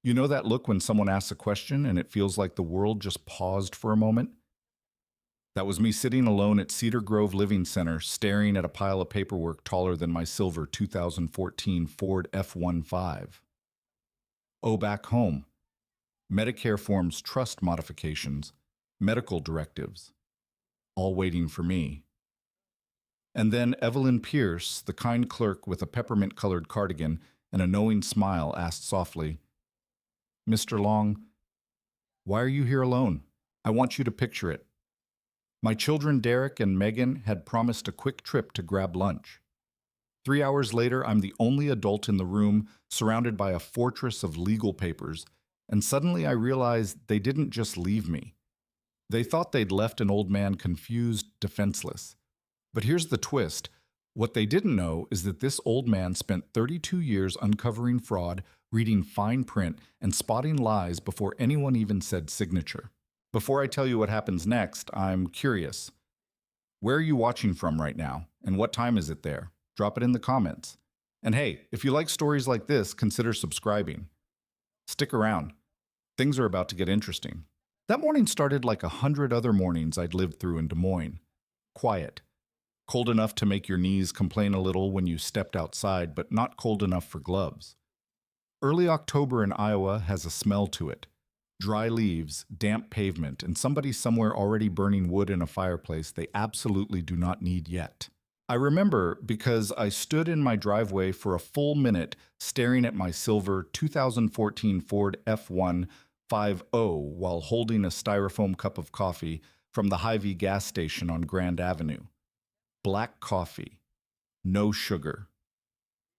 You know that look when someone asks a question and it feels like the world just paused for a moment? That was me sitting alone at Cedar Grove Living Center, staring at a pile of paperwork taller than my silver 2014 Ford F-15. Oh, back home. Medicare forms, trust modifications, medical directives, all waiting for me. And then Evelyn Pierce, the kind clerk with a peppermint-colored cardigan and a knowing smile, asked softly, "Mr. Long, why are you here alone? I want you to picture it. My children Derek and Megan had promised a quick trip to grab lunch. 3 hours later, I'm the only adult in the room, surrounded by a fortress of legal papers, and suddenly I realized they didn't just leave me. They thought they'd left an old man confused, defenseless. But here's the twist. What they didn't know is that this old man spent 32 years uncovering fraud, reading fine print, and spotting lies before anyone even said signature. Before I tell you what happens next, I'm curious. Where are you watching from right now, and what time is it there? Drop it in the comments. And hey, if you like stories like this, consider subscribing. Stick around. Things are about to get interesting. That morning started like 100 other mornings I'd lived through in Des Moines. Quiet. Cold enough to make your knees complain a little when you stepped outside, but not cold enough for gloves. Early October in Iowa has a smell to it. Dry leaves, damp pavement, and somebody somewhere already burning wood in a fireplace they absolutely do not need yet. I remember because I stood in my driveway for a full minute staring at my silver 2014 Ford F-150 while holding a styrofoam cup of coffee from the Hy-Vee gas station on Grand Avenue. Black coffee. No sugar.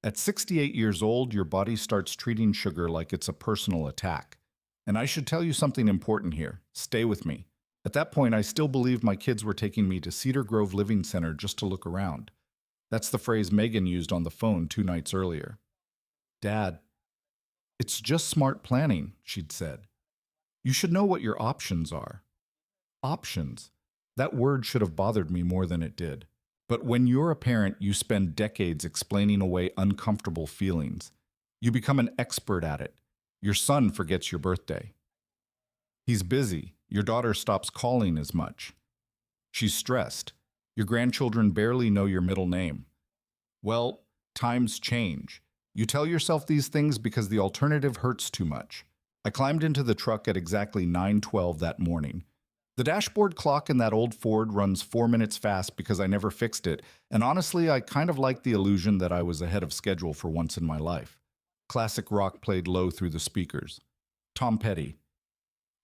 At 68 years old, your body starts treating sugar like it's a personal attack. And I should tell you something important here. Stay with me. At that point, I still believed my kids were taking me to Cedar Grove Living Center just to look around. That's the phrase Megan used on the phone 2 nights earlier. "Dad, it's just smart planning," she'd said. "You should know what your options are." Options. That word should have bothered me more than it did. But when you're a parent, you spend decades explaining away uncomfortable feelings. You become an expert at it. Your son forgets your birthday. He's busy. Your daughter stops calling as much. She's stressed. Your grandchildren barely know your middle name. Well, times change. You tell yourself these things because the alternative hurts too much. I climbed into the truck at exactly 9:12 that morning. The dashboard clock in that old Ford runs 4 minutes fast because I never fixed it, and honestly, I kind of liked the illusion that I was ahead of schedule for once in my life. Classic rock played low through the speakers. Tom Petty.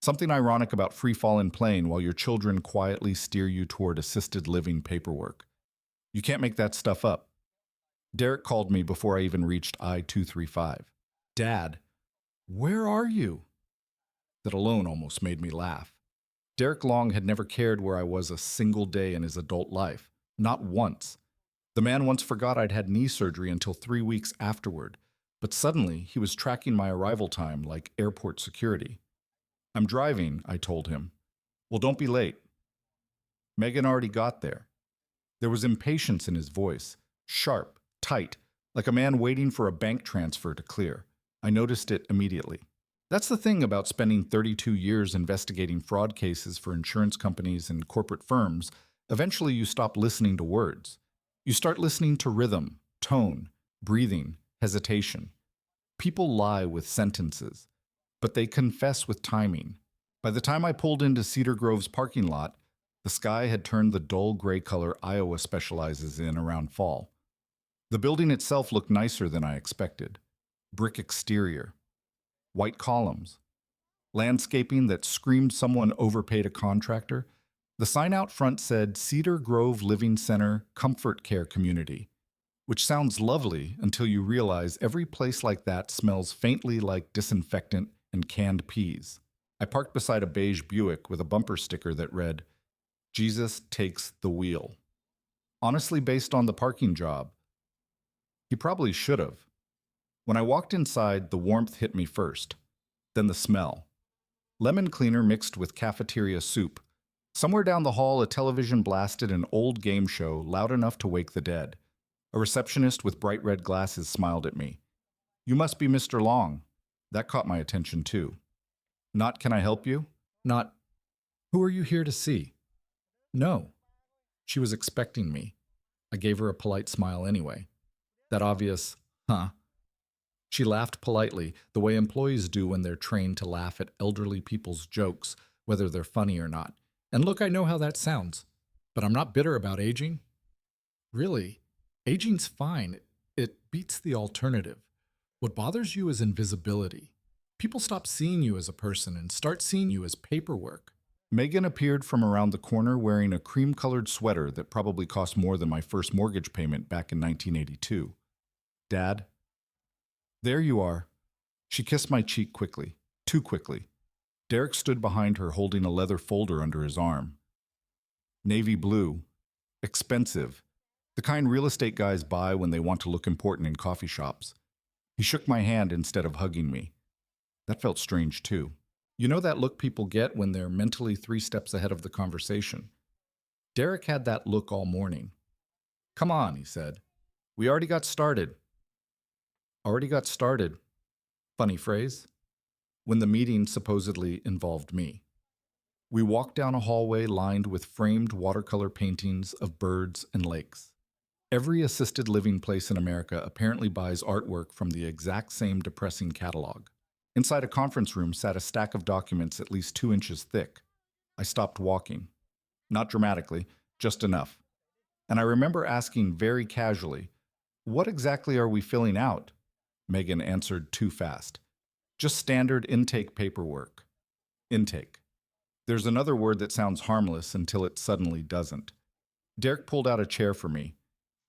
Something ironic about free fall in plane while your children quietly steer you toward assisted living paperwork. You can't make that stuff up. Derek called me before I even reached I-235. "Dad, where are you?" That alone almost made me laugh. Derek Long had never cared where I was a single day in his adult life. Not once. The man once forgot I'd had knee surgery until 3 weeks afterward. But suddenly, he was tracking my arrival time like airport security. "I'm driving," I told him. "Well, don't be late." Megan already got there. There was impatience in his voice, sharp, tight, like a man waiting for a bank transfer to clear. I noticed it immediately. That's the thing about spending 32 years investigating fraud cases for insurance companies and corporate firms. Eventually, you stop listening to words. You start listening to rhythm, tone, breathing, hesitation. People lie with sentences, but they confess with timing. By the time I pulled into Cedar Grove's parking lot, the sky had turned the dull gray color Iowa specializes in around fall. The building itself looked nicer than I expected. Brick exterior, white columns, landscaping that screamed someone overpaid a contractor. The sign out front said Cedar Grove Living Center Comfort Care Community, which sounds lovely until you realize every place like that smells faintly like disinfectant and canned peas. I parked beside a beige Buick with a bumper sticker that read, "Jesus takes the wheel." Honestly, based on the parking job, he probably should have. When I walked inside, the warmth hit me first, then the smell. Lemon cleaner mixed with cafeteria soup. Somewhere down the hall, a television blasted an old game show loud enough to wake the dead. A receptionist with bright red glasses smiled at me. "You must be Mr. Long." That caught my attention too. Not, "Can I help you?" Not, "Who are you here to see?" No. She was expecting me. I gave her a polite smile anyway. That obvious, huh? She laughed politely, the way employees do when they're trained to laugh at elderly people's jokes, whether they're funny or not. And look, I know how that sounds, but I'm not bitter about aging. Really, aging's fine. It beats the alternative. What bothers you is invisibility. People stop seeing you as a person and start seeing you as paperwork. Megan appeared from around the corner wearing a cream-colored sweater that probably cost more than my first mortgage payment back in 1982. "Dad?" "There you are." She kissed my cheek quickly, too quickly. Derek stood behind her holding a leather folder under his arm. Navy blue. Expensive. The kind real estate guys buy when they want to look important in coffee shops. He shook my hand instead of hugging me. That felt strange too. You know that look people get when they're mentally 3 steps ahead of the conversation? Derek had that look all morning. "Come on," he said. "We already got started." Already got started. Funny phrase. When the meeting supposedly involved me. We walked down a hallway lined with framed watercolor paintings of birds and lakes. Every assisted living place in America apparently buys artwork from the exact same depressing catalog. Inside a conference room sat a stack of documents at least 2 inches thick. I stopped walking. Not dramatically, just enough. And I remember asking very casually, "What exactly are we filling out?" Megan answered too fast. "Just standard intake paperwork." Intake. There's another word that sounds harmless until it suddenly doesn't. Derek pulled out a chair for me.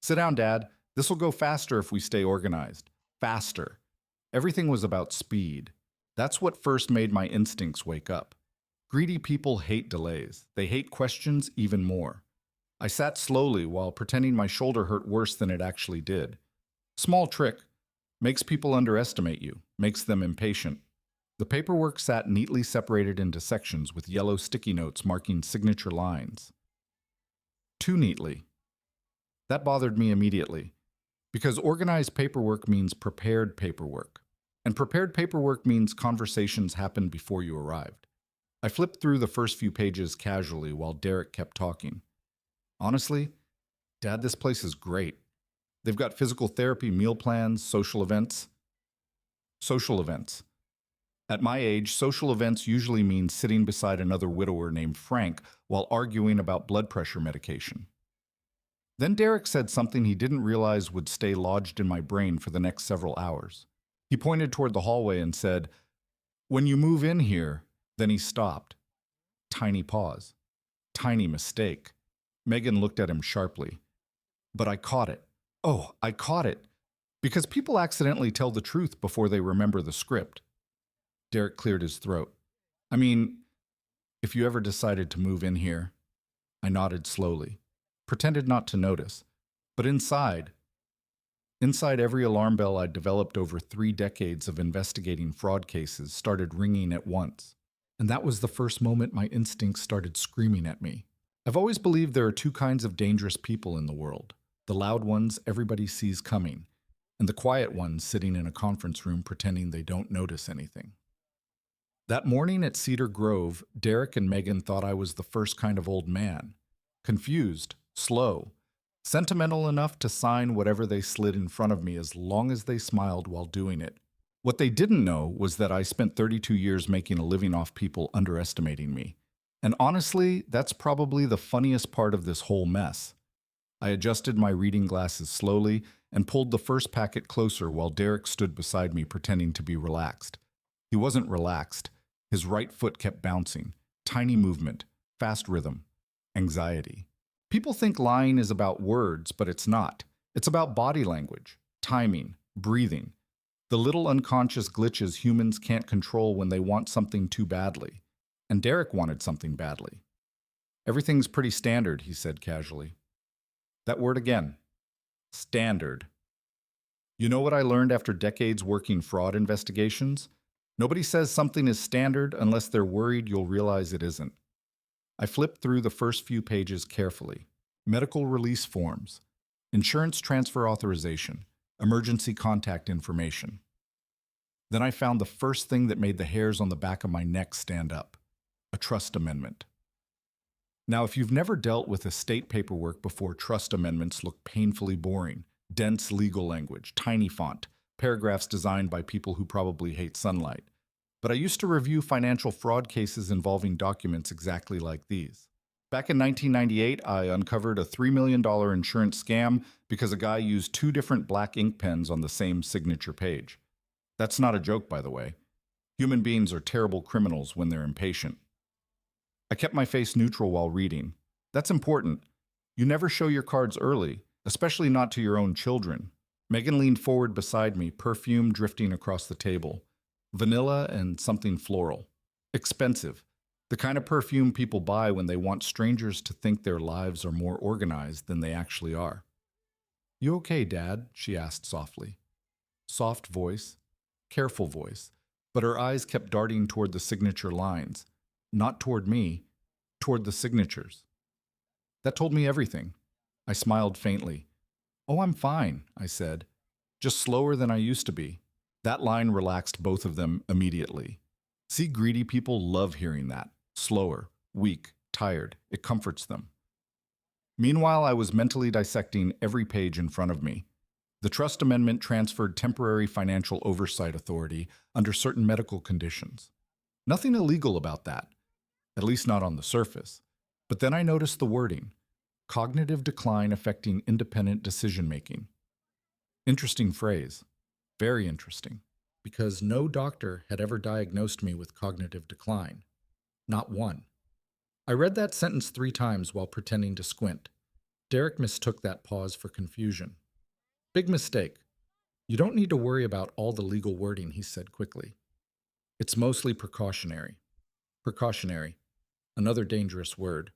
"Sit down, Dad. This'll go faster if we stay organized." Faster. Everything was about speed. That's what first made my instincts wake up. Greedy people hate delays. They hate questions even more. I sat slowly while pretending my shoulder hurt worse than it actually did. Small trick. Makes people underestimate you. Makes them impatient. The paperwork sat neatly separated into sections with yellow sticky notes marking signature lines. Too neatly. That bothered me immediately, because organized paperwork means prepared paperwork. And prepared paperwork means conversations happened before you arrived. I flipped through the first few pages casually while Derek kept talking. "Honestly, Dad, this place is great. They've got physical therapy, meal plans, social events." Social events. At my age, social events usually mean sitting beside another widower named Frank while arguing about blood pressure medication. Then Derek said something he didn't realize would stay lodged in my brain for the next several hours. He pointed toward the hallway and said, "When you move in here," then he stopped. Tiny pause. Tiny mistake. Megan looked at him sharply. But I caught it. Oh, I caught it. Because people accidentally tell the truth before they remember the script. Derek cleared his throat. "I mean, if you ever decided to move in here." I nodded slowly, pretended not to notice. But inside every alarm bell I'd developed over 3 decades of investigating fraud cases started ringing at once. And that was the first moment my instincts started screaming at me. I've always believed there are 2 kinds of dangerous people in the world. The loud ones everybody sees coming, and the quiet ones sitting in a conference room pretending they don't notice anything. That morning at Cedar Grove, Derek and Megan thought I was the first kind of old man. Confused, slow, sentimental enough to sign whatever they slid in front of me as long as they smiled while doing it. What they didn't know was that I spent 32 years making a living off people underestimating me. And honestly, that's probably the funniest part of this whole mess. I adjusted my reading glasses slowly and pulled the first packet closer while Derek stood beside me pretending to be relaxed. He wasn't relaxed. His right foot kept bouncing. Tiny movement, fast rhythm, anxiety. People think lying is about words, but it's not. It's about body language, timing, breathing. The little unconscious glitches humans can't control when they want something too badly. And Derek wanted something badly. "Everything's pretty standard," he said casually. That word again. Standard. You know what I learned after decades working fraud investigations? Nobody says something is standard unless they're worried you'll realize it isn't. I flipped through the first few pages carefully. Medical release forms, insurance transfer authorization, emergency contact information. Then I found the first thing that made the hairs on the back of my neck stand up: a trust amendment. Now, if you've never dealt with estate paperwork before, trust amendments look painfully boring. Dense legal language, tiny font, paragraphs designed by people who probably hate sunlight. But I used to review financial fraud cases involving documents exactly like these. Back in 1998, I uncovered a $3 million insurance scam because a guy used two different black ink pens on the same signature page. That's not a joke, by the way. Human beings are terrible criminals when they're impatient. I kept my face neutral while reading. That's important. You never show your cards early, especially not to your own children. Megan leaned forward beside me, perfume drifting across the table. Vanilla and something floral. Expensive. The kind of perfume people buy when they want strangers to think their lives are more organized than they actually are. "You okay, Dad?" she asked softly. Soft voice, careful voice, but her eyes kept darting toward the signature lines. Not toward me, toward the signatures. That told me everything. I smiled faintly. "Oh, I'm fine," I said. "Just slower than I used to be." That line relaxed both of them immediately. See, greedy people love hearing that. Slower, weak, tired. It comforts them. Meanwhile, I was mentally dissecting every page in front of me. The trust amendment transferred temporary financial oversight authority under certain medical conditions. Nothing illegal about that, at least not on the surface. But then I noticed the wording: cognitive decline affecting independent decision-making. Interesting phrase. Very interesting. Because no doctor had ever diagnosed me with cognitive decline. Not one. I read that sentence 3 times while pretending to squint. Derek mistook that pause for confusion. "Big mistake. You don't need to worry about all the legal wording," he said quickly. "It's mostly precautionary." Precautionary. Another dangerous word.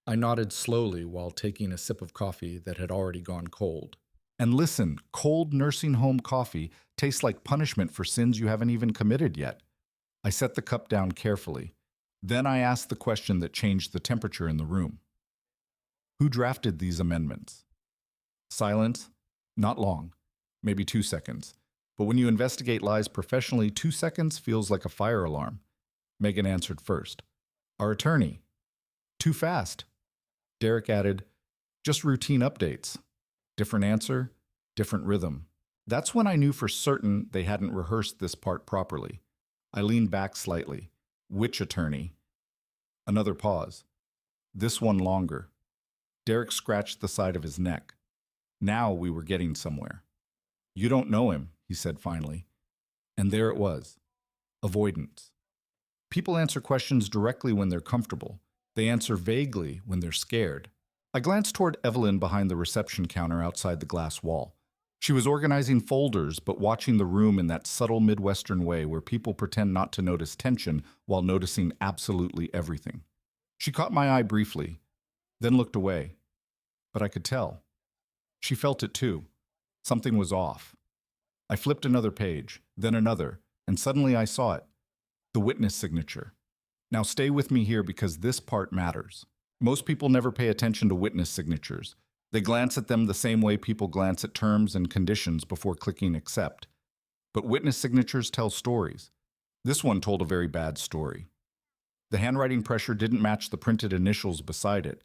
I nodded slowly while taking a sip of coffee that had already gone cold. And listen, cold nursing home coffee tastes like punishment for sins you haven't even committed yet. I set the cup down carefully. Then I asked the question that changed the temperature in the room. Who drafted these amendments? Silence. Not long. Maybe 2 seconds. But when you investigate lies professionally, 2 seconds feels like a fire alarm. Megan answered first. "Our attorney." "Too fast." Derek added, "Just routine updates." Different answer, different rhythm. That's when I knew for certain they hadn't rehearsed this part properly. I leaned back slightly. Which attorney? Another pause. This one longer. Derek scratched the side of his neck. Now we were getting somewhere. "You don't know him," he said finally. And there it was. Avoidance. People answer questions directly when they're comfortable. They answer vaguely when they're scared. I glanced toward Evelyn behind the reception counter outside the glass wall. She was organizing folders, but watching the room in that subtle Midwestern way where people pretend not to notice tension while noticing absolutely everything. She caught my eye briefly, then looked away. But I could tell. She felt it too. Something was off. I flipped another page, then another, and suddenly I saw it. The witness signature. Now stay with me here because this part matters. Most people never pay attention to witness signatures. They glance at them the same way people glance at terms and conditions before clicking accept. But witness signatures tell stories. This one told a very bad story. The handwriting pressure didn't match the printed initials beside it.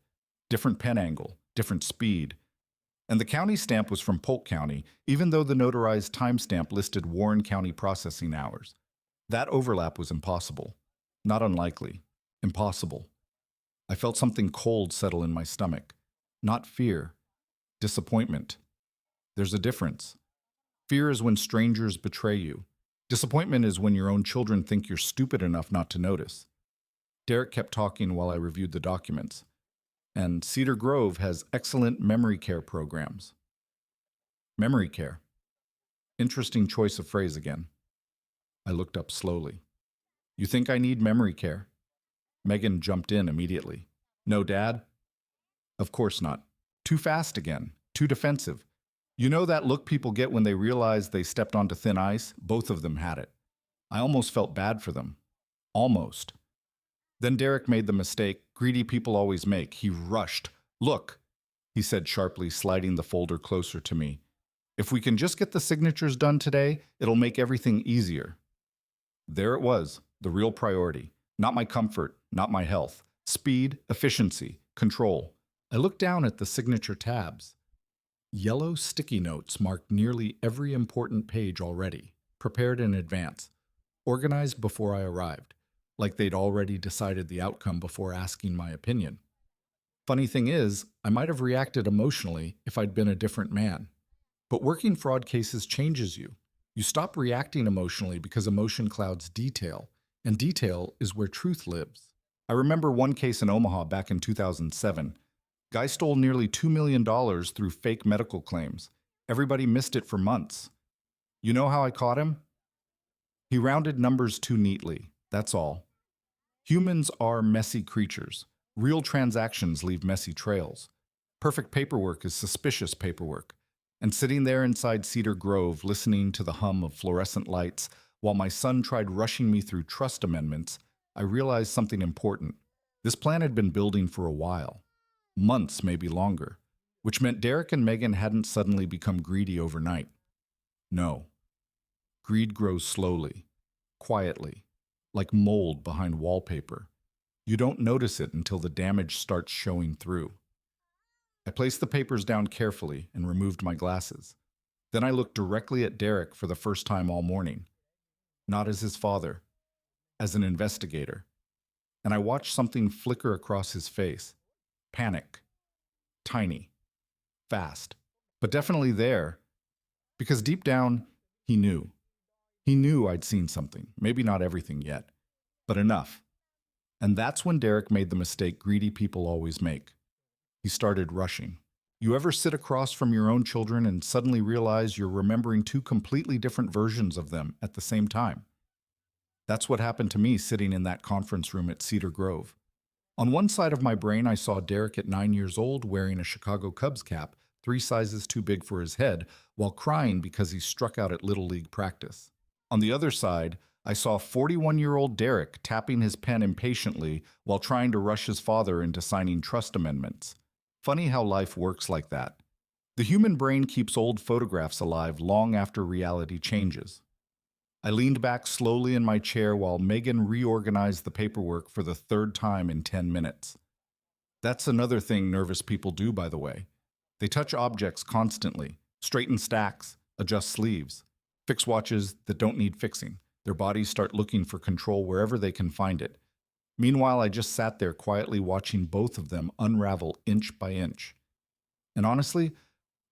Different pen angle, different speed. And the county stamp was from Polk County, even though the notarized timestamp listed Warren County processing hours. That overlap was impossible. Not unlikely. Impossible. I felt something cold settle in my stomach. Not fear. Disappointment. There's a difference. Fear is when strangers betray you. Disappointment is when your own children think you're stupid enough not to notice. Derek kept talking while I reviewed the documents. And Cedar Grove has excellent memory care programs. Memory care. Interesting choice of phrase again. I looked up slowly. You think I need memory care? Megan jumped in immediately. No, Dad? Of course not. Too fast again. Too defensive. You know that look people get when they realize they stepped onto thin ice? Both of them had it. I almost felt bad for them. Almost. Then Derek made the mistake greedy people always make. He rushed. Look, he said sharply, sliding the folder closer to me. If we can just get the signatures done today, it'll make everything easier. There it was, the real priority. Not my comfort, not my health. Speed, efficiency, control. I looked down at the signature tabs. Yellow sticky notes marked nearly every important page already, prepared in advance, organized before I arrived, like they'd already decided the outcome before asking my opinion. Funny thing is, I might have reacted emotionally if I'd been a different man. But working fraud cases changes you. You stop reacting emotionally because emotion clouds detail, and detail is where truth lives. I remember one case in Omaha back in 2007. Guy stole nearly $2 million through fake medical claims. Everybody missed it for months. You know how I caught him? He rounded numbers too neatly, that's all. Humans are messy creatures. Real transactions leave messy trails. Perfect paperwork is suspicious paperwork. And sitting there inside Cedar Grove, listening to the hum of fluorescent lights, while my son tried rushing me through trust amendments, I realized something important. This plan had been building for a while. Months, maybe longer. Which meant Derek and Megan hadn't suddenly become greedy overnight. No. Greed grows slowly, quietly, like mold behind wallpaper. You don't notice it until the damage starts showing through. I placed the papers down carefully and removed my glasses. Then I looked directly at Derek for the first time all morning. Not as his father, as an investigator. And I watched something flicker across his face. Panic. Tiny. Fast. But definitely there. Because deep down, he knew. He knew I'd seen something. Maybe not everything yet, but enough. And that's when Derek made the mistake greedy people always make. He started rushing. You ever sit across from your own children and suddenly realize you're remembering two completely different versions of them at the same time? That's what happened to me sitting in that conference room at Cedar Grove. On one side of my brain, I saw Derek at 9 years old wearing a Chicago Cubs cap, 3 sizes too big for his head, while crying because he struck out at Little League practice. On the other side, I saw 41-year-old Derek tapping his pen impatiently while trying to rush his father into signing trust amendments. Funny how life works like that. The human brain keeps old photographs alive long after reality changes. I leaned back slowly in my chair while Megan reorganized the paperwork for the 3rd time in 10 minutes. That's another thing nervous people do, by the way. They touch objects constantly, straighten stacks, adjust sleeves, fix watches that don't need fixing. Their bodies start looking for control wherever they can find it. Meanwhile, I just sat there quietly watching both of them unravel inch by inch. And honestly,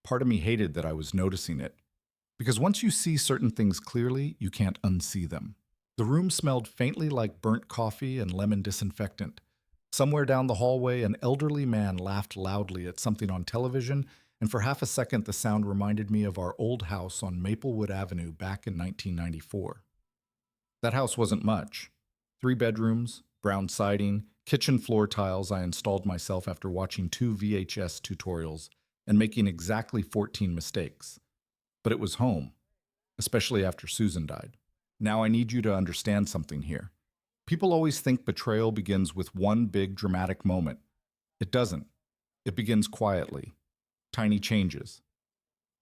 part of me hated that I was noticing it. Because once you see certain things clearly, you can't unsee them. The room smelled faintly like burnt coffee and lemon disinfectant. Somewhere down the hallway, an elderly man laughed loudly at something on television, and for half a second the sound reminded me of our old house on Maplewood Avenue back in 1994. That house wasn't much. 3 bedrooms, brown siding, kitchen floor tiles I installed myself after watching 2 VHS tutorials and making exactly 14 mistakes. But it was home, especially after Susan died. Now I need you to understand something here. People always think betrayal begins with one big dramatic moment. It doesn't. It begins quietly. Tiny changes.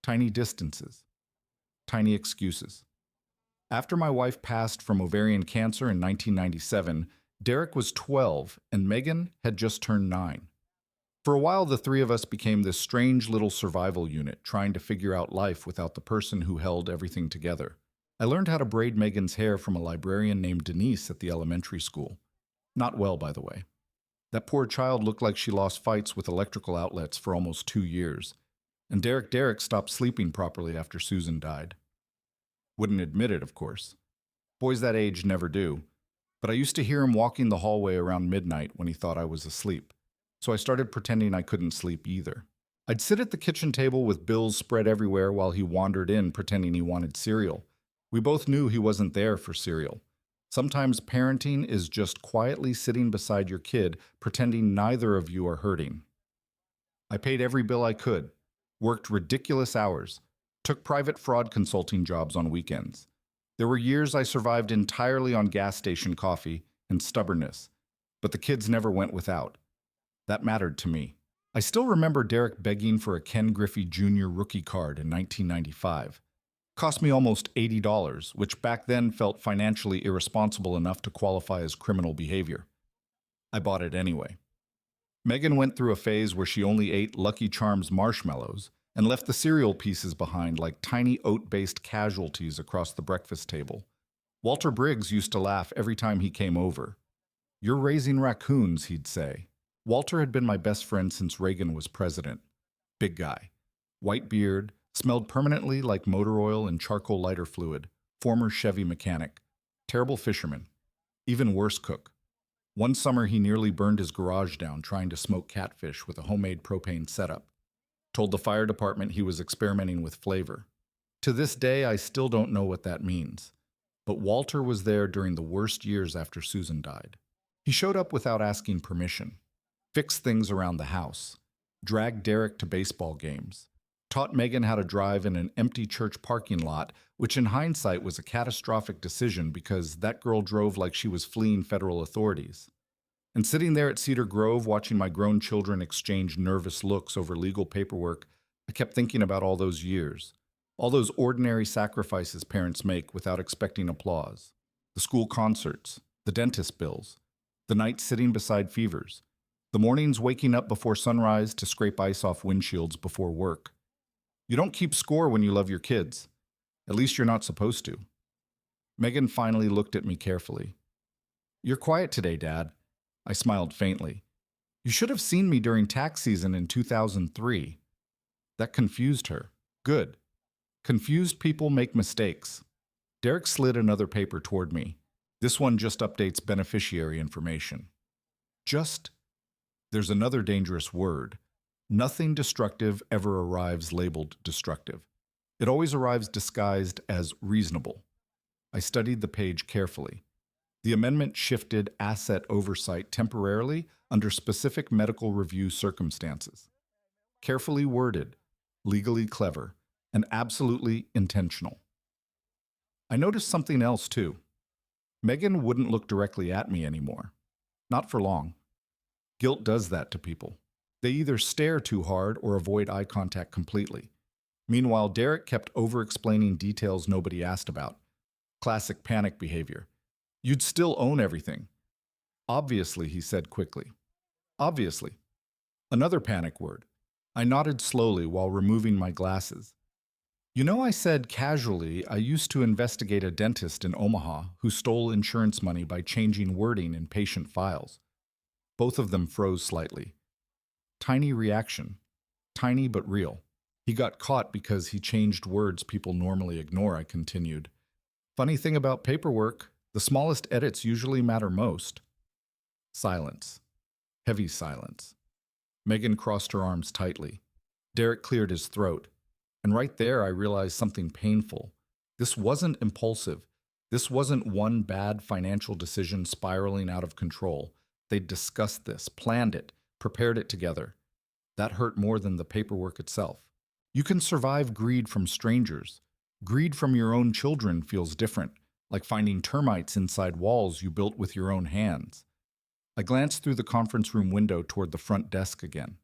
Tiny distances. Tiny excuses. After my wife passed from ovarian cancer in 1997, Derek was 12 and Megan had just turned 9. For a while, the 3 of us became this strange little survival unit, trying to figure out life without the person who held everything together. I learned how to braid Megan's hair from a librarian named Denise at the elementary school. Not well, by the way. That poor child looked like she lost fights with electrical outlets for almost 2 years. And Derek stopped sleeping properly after Susan died. Wouldn't admit it, of course. Boys that age never do. But I used to hear him walking the hallway around midnight when he thought I was asleep. So I started pretending I couldn't sleep either. I'd sit at the kitchen table with bills spread everywhere while he wandered in pretending he wanted cereal. We both knew he wasn't there for cereal. Sometimes parenting is just quietly sitting beside your kid, pretending neither of you are hurting. I paid every bill I could, worked ridiculous hours, took private fraud consulting jobs on weekends. There were years I survived entirely on gas station coffee and stubbornness, but the kids never went without. That mattered to me. I still remember Derek begging for a Ken Griffey Jr. rookie card in 1995. Cost me almost $80, which back then felt financially irresponsible enough to qualify as criminal behavior. I bought it anyway. Megan went through a phase where she only ate Lucky Charms marshmallows and left the cereal pieces behind like tiny oat-based casualties across the breakfast table. Walter Briggs used to laugh every time he came over. "You're raising raccoons," he'd say. Walter had been my best friend since Reagan was president. Big guy. White beard, smelled permanently like motor oil and charcoal lighter fluid. Former Chevy mechanic. Terrible fisherman. Even worse cook. One summer he nearly burned his garage down trying to smoke catfish with a homemade propane setup. Told the fire department he was experimenting with flavor. To this day, I still don't know what that means. But Walter was there during the worst years after Susan died. He showed up without asking permission. Fixed things around the house. Dragged Derek to baseball games. Taught Megan how to drive in an empty church parking lot, which in hindsight was a catastrophic decision because that girl drove like she was fleeing federal authorities. And sitting there at Cedar Grove watching my grown children exchange nervous looks over legal paperwork, I kept thinking about all those years. All those ordinary sacrifices parents make without expecting applause. The school concerts, the dentist bills, the nights sitting beside fevers, the mornings waking up before sunrise to scrape ice off windshields before work. You don't keep score when you love your kids. At least you're not supposed to. Megan finally looked at me carefully. "You're quiet today, Dad." I smiled faintly. "You should have seen me during tax season in 2003. That confused her. Good. Confused people make mistakes. Derek slid another paper toward me. This one just updates beneficiary information. Just. There's another dangerous word. Nothing destructive ever arrives labeled destructive. It always arrives disguised as reasonable. I studied the page carefully. The amendment shifted asset oversight temporarily under specific medical review circumstances. Carefully worded, legally clever, and absolutely intentional. I noticed something else too. Megan wouldn't look directly at me anymore. Not for long. Guilt does that to people. They either stare too hard or avoid eye contact completely. Meanwhile, Derek kept over-explaining details nobody asked about. Classic panic behavior. "You'd still own everything." "Obviously," he said quickly. "Obviously." Another panic word. I nodded slowly while removing my glasses. "You know, I said casually I used to investigate a dentist in Omaha who stole insurance money by changing wording in patient files." Both of them froze slightly. Tiny reaction. Tiny but real. "He got caught because he changed words people normally ignore," I continued. "Funny thing about paperwork, the smallest edits usually matter most." Silence. Heavy silence. Megan crossed her arms tightly. Derek cleared his throat. And right there I realized something painful. This wasn't impulsive. This wasn't one bad financial decision spiraling out of control. They'd discussed this, planned it, prepared it together. That hurt more than the paperwork itself. You can survive greed from strangers. Greed from your own children feels different, like finding termites inside walls you built with your own hands. I glanced through the conference room window toward the front desk again.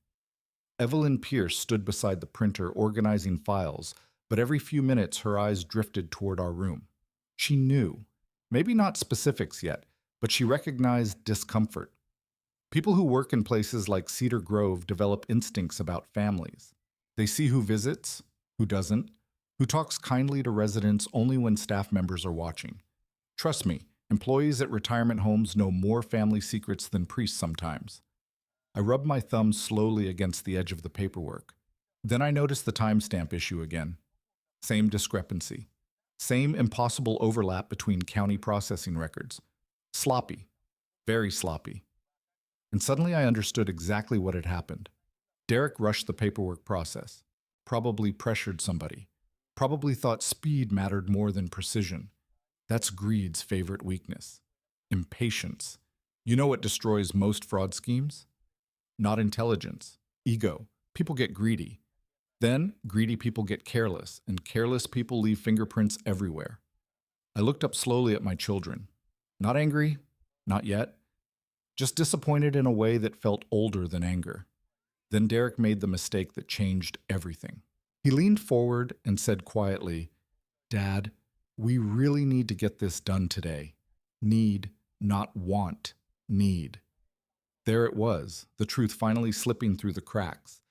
Evelyn Pierce stood beside the printer organizing files, but every few minutes her eyes drifted toward our room. She knew. Maybe not specifics yet, but she recognized discomfort. People who work in places like Cedar Grove develop instincts about families. They see who visits, who doesn't, who talks kindly to residents only when staff members are watching. Trust me, employees at retirement homes know more family secrets than priests sometimes. I rubbed my thumb slowly against the edge of the paperwork. Then I noticed the timestamp issue again. Same discrepancy. Same impossible overlap between county processing records. Sloppy. Very sloppy. And suddenly I understood exactly what had happened. Derek rushed the paperwork process. Probably pressured somebody. Probably thought speed mattered more than precision. That's greed's favorite weakness. Impatience. You know what destroys most fraud schemes? Not intelligence. Ego. People get greedy. Then, greedy people get careless, and careless people leave fingerprints everywhere. I looked up slowly at my children. Not angry, not yet. Just disappointed in a way that felt older than anger. Then Derek made the mistake that changed everything. He leaned forward and said quietly, Dad, we really need to get this done today. Need, not want, need. There it was, the truth finally slipping through the cracks.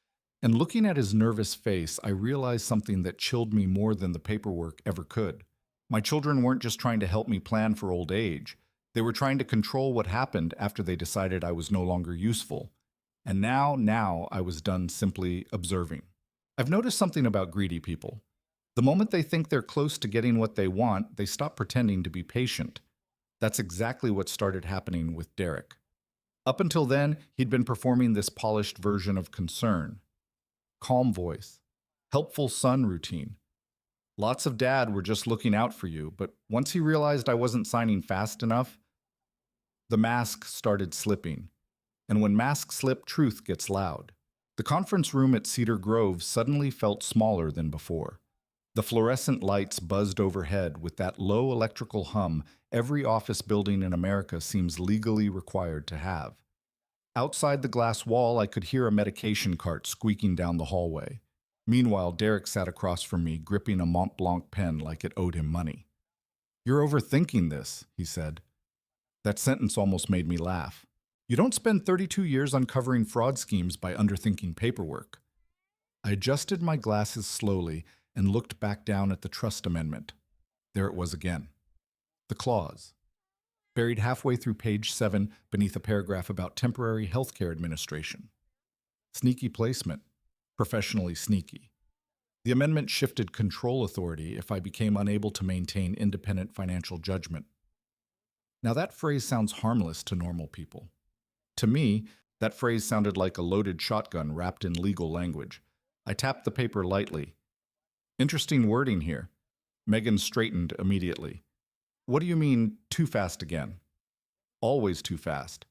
And looking at his nervous face, I realized something that chilled me more than the paperwork ever could. My children weren't just trying to help me plan for old age. They were trying to control what happened after they decided I was no longer useful. And now I was done simply observing. I've noticed something about greedy people. The moment they think they're close to getting what they want, they stop pretending to be patient. That's exactly what started happening with Derek. Up until then, he'd been performing this polished version of concern. Calm voice, helpful son routine. Lots of dad were just looking out for you, but once he realized I wasn't signing fast enough, the mask started slipping. And when mask slip, truth gets loud. The conference room at Cedar Grove suddenly felt smaller than before. The fluorescent lights buzzed overhead with that low electrical hum every office building in America seems legally required to have. Outside the glass wall, I could hear a medication cart squeaking down the hallway. Meanwhile, Derek sat across from me, gripping a Mont Blanc pen like it owed him money. "You're overthinking this," he said. That sentence almost made me laugh. You don't spend 32 years uncovering fraud schemes by underthinking paperwork. I adjusted my glasses slowly and looked back down at the trust amendment. There it was again. The clause. Buried halfway through page 7 beneath a paragraph about temporary healthcare administration. Sneaky placement. Professionally sneaky. The amendment shifted control authority if I became unable to maintain independent financial judgment. Now that phrase sounds harmless to normal people. To me, that phrase sounded like a loaded shotgun wrapped in legal language. I tapped the paper lightly. Interesting wording here. Megan straightened immediately. What do you mean, too fast again? Always too fast.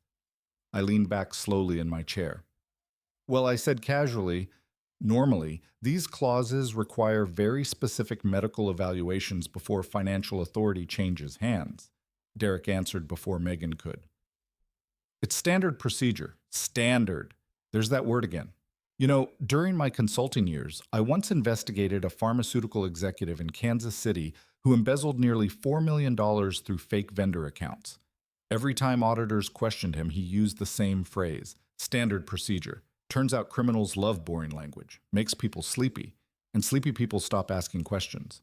I leaned back slowly in my chair. Well, I said casually, normally, these clauses require very specific medical evaluations before financial authority changes hands. Derek answered before Megan could. It's standard procedure. Standard. There's that word again. You know, during my consulting years, I once investigated a pharmaceutical executive in Kansas City who embezzled nearly $4 million through fake vendor accounts. Every time auditors questioned him, he used the same phrase, standard procedure. Turns out criminals love boring language, makes people sleepy, and sleepy people stop asking questions.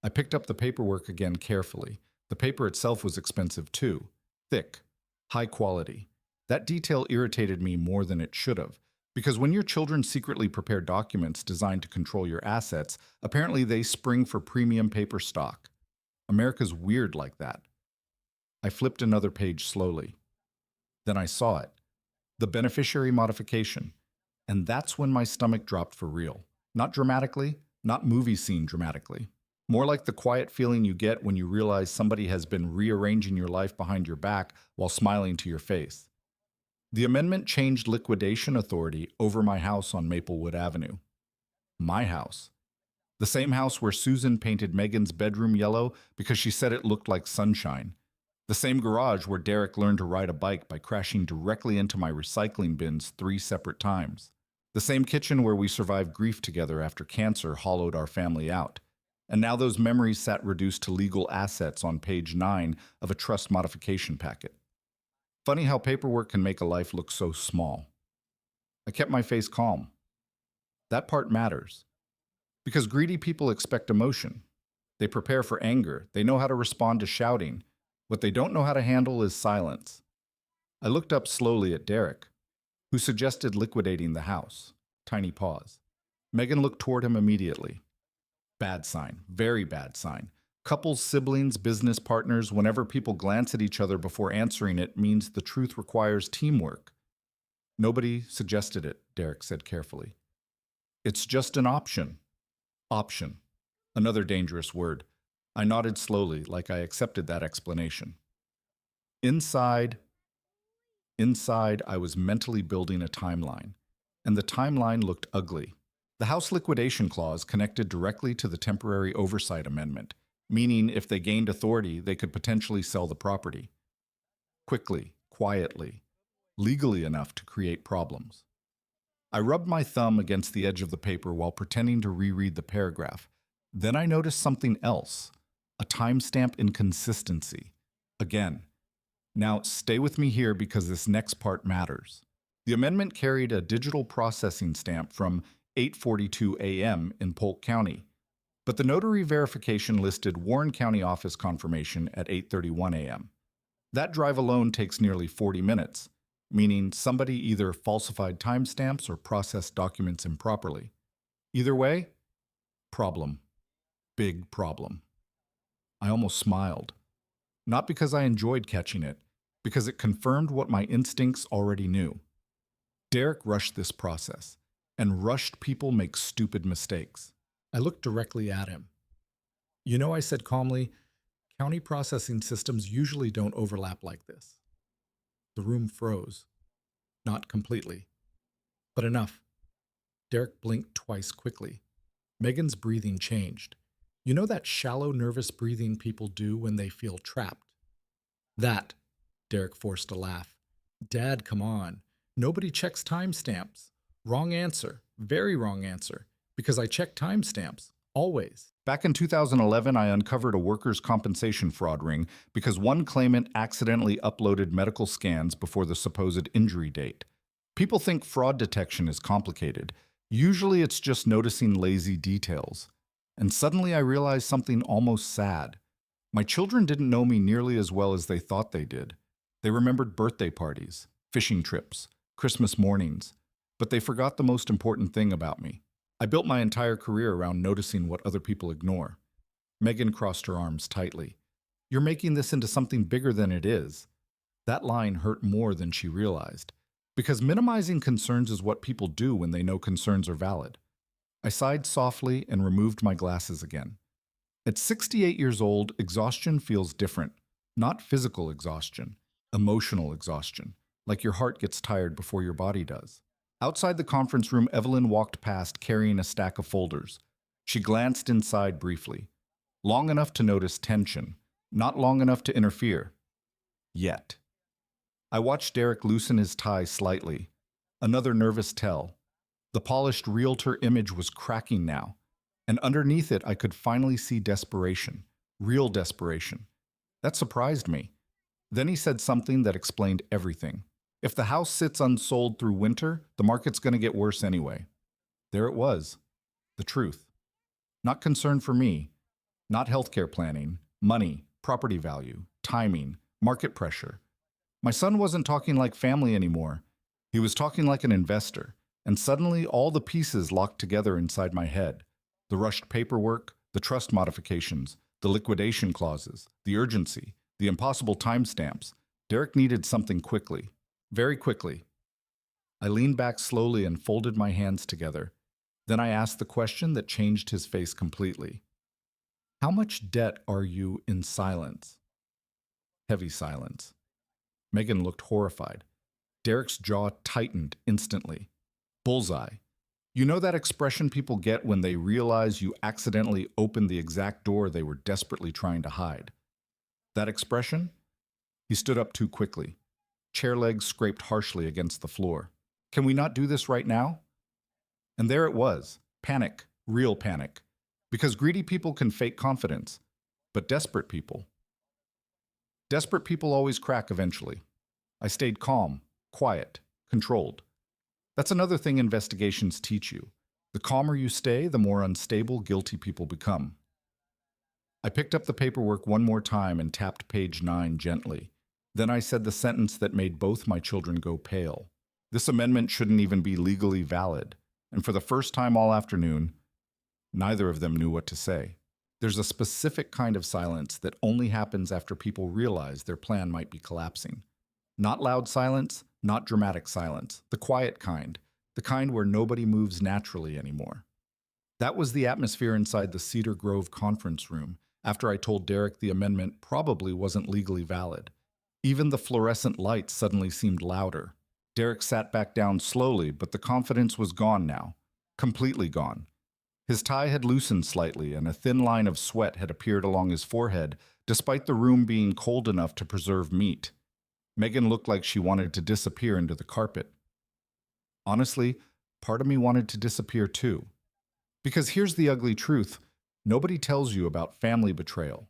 I picked up the paperwork again carefully. The paper itself was expensive too. Thick, high quality. That detail irritated me more than it should have. Because when your children secretly prepare documents designed to control your assets, apparently they spring for premium paper stock. America's weird like that. I flipped another page slowly. Then I saw it. The beneficiary modification. And that's when my stomach dropped for real. Not dramatically, not movie scene dramatically. More like the quiet feeling you get when you realize somebody has been rearranging your life behind your back while smiling to your face. The amendment changed liquidation authority over my house on Maplewood Avenue. My house. The same house where Susan painted Megan's bedroom yellow because she said it looked like sunshine. The same garage where Derek learned to ride a bike by crashing directly into my recycling bins 3 separate times. The same kitchen where we survived grief together after cancer hollowed our family out. And now those memories sat reduced to legal assets on page 9 of a trust modification packet. Funny how paperwork can make a life look so small. I kept my face calm. That part matters. Because greedy people expect emotion. They prepare for anger. They know how to respond to shouting. What they don't know how to handle is silence. I looked up slowly at Derek, who suggested liquidating the house. Tiny pause. Megan looked toward him immediately. Bad sign. Very bad sign. Couples, siblings, business partners, whenever people glance at each other before answering it means the truth requires teamwork. Nobody suggested it, Derek said carefully. It's just an option. Option. Another dangerous word. I nodded slowly, like I accepted that explanation. Inside, I was mentally building a timeline, and the timeline looked ugly. The house liquidation clause connected directly to the temporary oversight amendment, meaning if they gained authority, they could potentially sell the property. Quickly, quietly, legally enough to create problems. I rubbed my thumb against the edge of the paper while pretending to reread the paragraph. Then I noticed something else, a timestamp inconsistency. Again. Now, stay with me here because this next part matters. The amendment carried a digital processing stamp from 8:42 a.m. in Polk County, but the notary verification listed Warren County office confirmation at 8:31 a.m. That drive alone takes nearly 40 minutes, meaning somebody either falsified timestamps or processed documents improperly. Either way, problem. Big problem. I almost smiled. Not because I enjoyed catching it, because it confirmed what my instincts already knew. Derek rushed this process, and rushed people make stupid mistakes. I looked directly at him. You know, I said calmly, county processing systems usually don't overlap like this. The room froze. Not completely, but enough. Derek blinked twice quickly. Megan's breathing changed. You know that shallow, nervous breathing people do when they feel trapped? That, Derek forced a laugh. Dad, come on. Nobody checks timestamps. Wrong answer. Very wrong answer. Because I check timestamps. Always. Back in 2011, I uncovered a workers' compensation fraud ring because one claimant accidentally uploaded medical scans before the supposed injury date. People think fraud detection is complicated. Usually it's just noticing lazy details. And suddenly I realized something almost sad. My children didn't know me nearly as well as they thought they did. They remembered birthday parties, fishing trips, Christmas mornings, but they forgot the most important thing about me. I built my entire career around noticing what other people ignore. Megan crossed her arms tightly. You're making this into something bigger than it is. That line hurt more than she realized, because minimizing concerns is what people do when they know concerns are valid. I sighed softly and removed my glasses again. At 68 years old, exhaustion feels different. Not physical exhaustion, emotional exhaustion, like your heart gets tired before your body does. Outside the conference room, Evelyn walked past carrying a stack of folders. She glanced inside briefly. Long enough to notice tension, not long enough to interfere. Yet. I watched Derek loosen his tie slightly. Another nervous tell. The polished realtor image was cracking now, and underneath it I could finally see desperation, real desperation. That surprised me. Then he said something that explained everything. If the house sits unsold through winter, the market's going to get worse anyway. There it was. The truth. Not concern for me. Not healthcare planning, money, property value, timing, market pressure. My son wasn't talking like family anymore. He was talking like an investor. And suddenly all the pieces locked together inside my head. The rushed paperwork, the trust modifications, the liquidation clauses, the urgency, the impossible timestamps. Derek needed something quickly. Very quickly. I leaned back slowly and folded my hands together. Then I asked the question that changed his face completely. How much debt are you in silence? Heavy silence. Megan looked horrified. Derek's jaw tightened instantly. Bullseye. You know that expression people get when they realize you accidentally opened the exact door they were desperately trying to hide? That expression? He stood up too quickly. Chair legs scraped harshly against the floor. Can we not do this right now? And there it was. Panic. Real panic. Because greedy people can fake confidence. But desperate people always crack eventually. I stayed calm, quiet, controlled. That's another thing investigations teach you. The calmer you stay, the more unstable, guilty people become. I picked up the paperwork one more time and tapped page 9 gently. Then I said the sentence that made both my children go pale. This amendment shouldn't even be legally valid. And for the first time all afternoon, neither of them knew what to say. There's a specific kind of silence that only happens after people realize their plan might be collapsing. Not loud silence, not dramatic silence, the quiet kind, the kind where nobody moves naturally anymore. That was the atmosphere inside the Cedar Grove conference room after I told Derek the amendment probably wasn't legally valid. Even the fluorescent lights suddenly seemed louder. Derek sat back down slowly, but the confidence was gone now. Completely gone. His tie had loosened slightly, and a thin line of sweat had appeared along his forehead, despite the room being cold enough to preserve meat. Megan looked like she wanted to disappear into the carpet. Honestly, part of me wanted to disappear too. Because here's the ugly truth. Nobody tells you about family betrayal.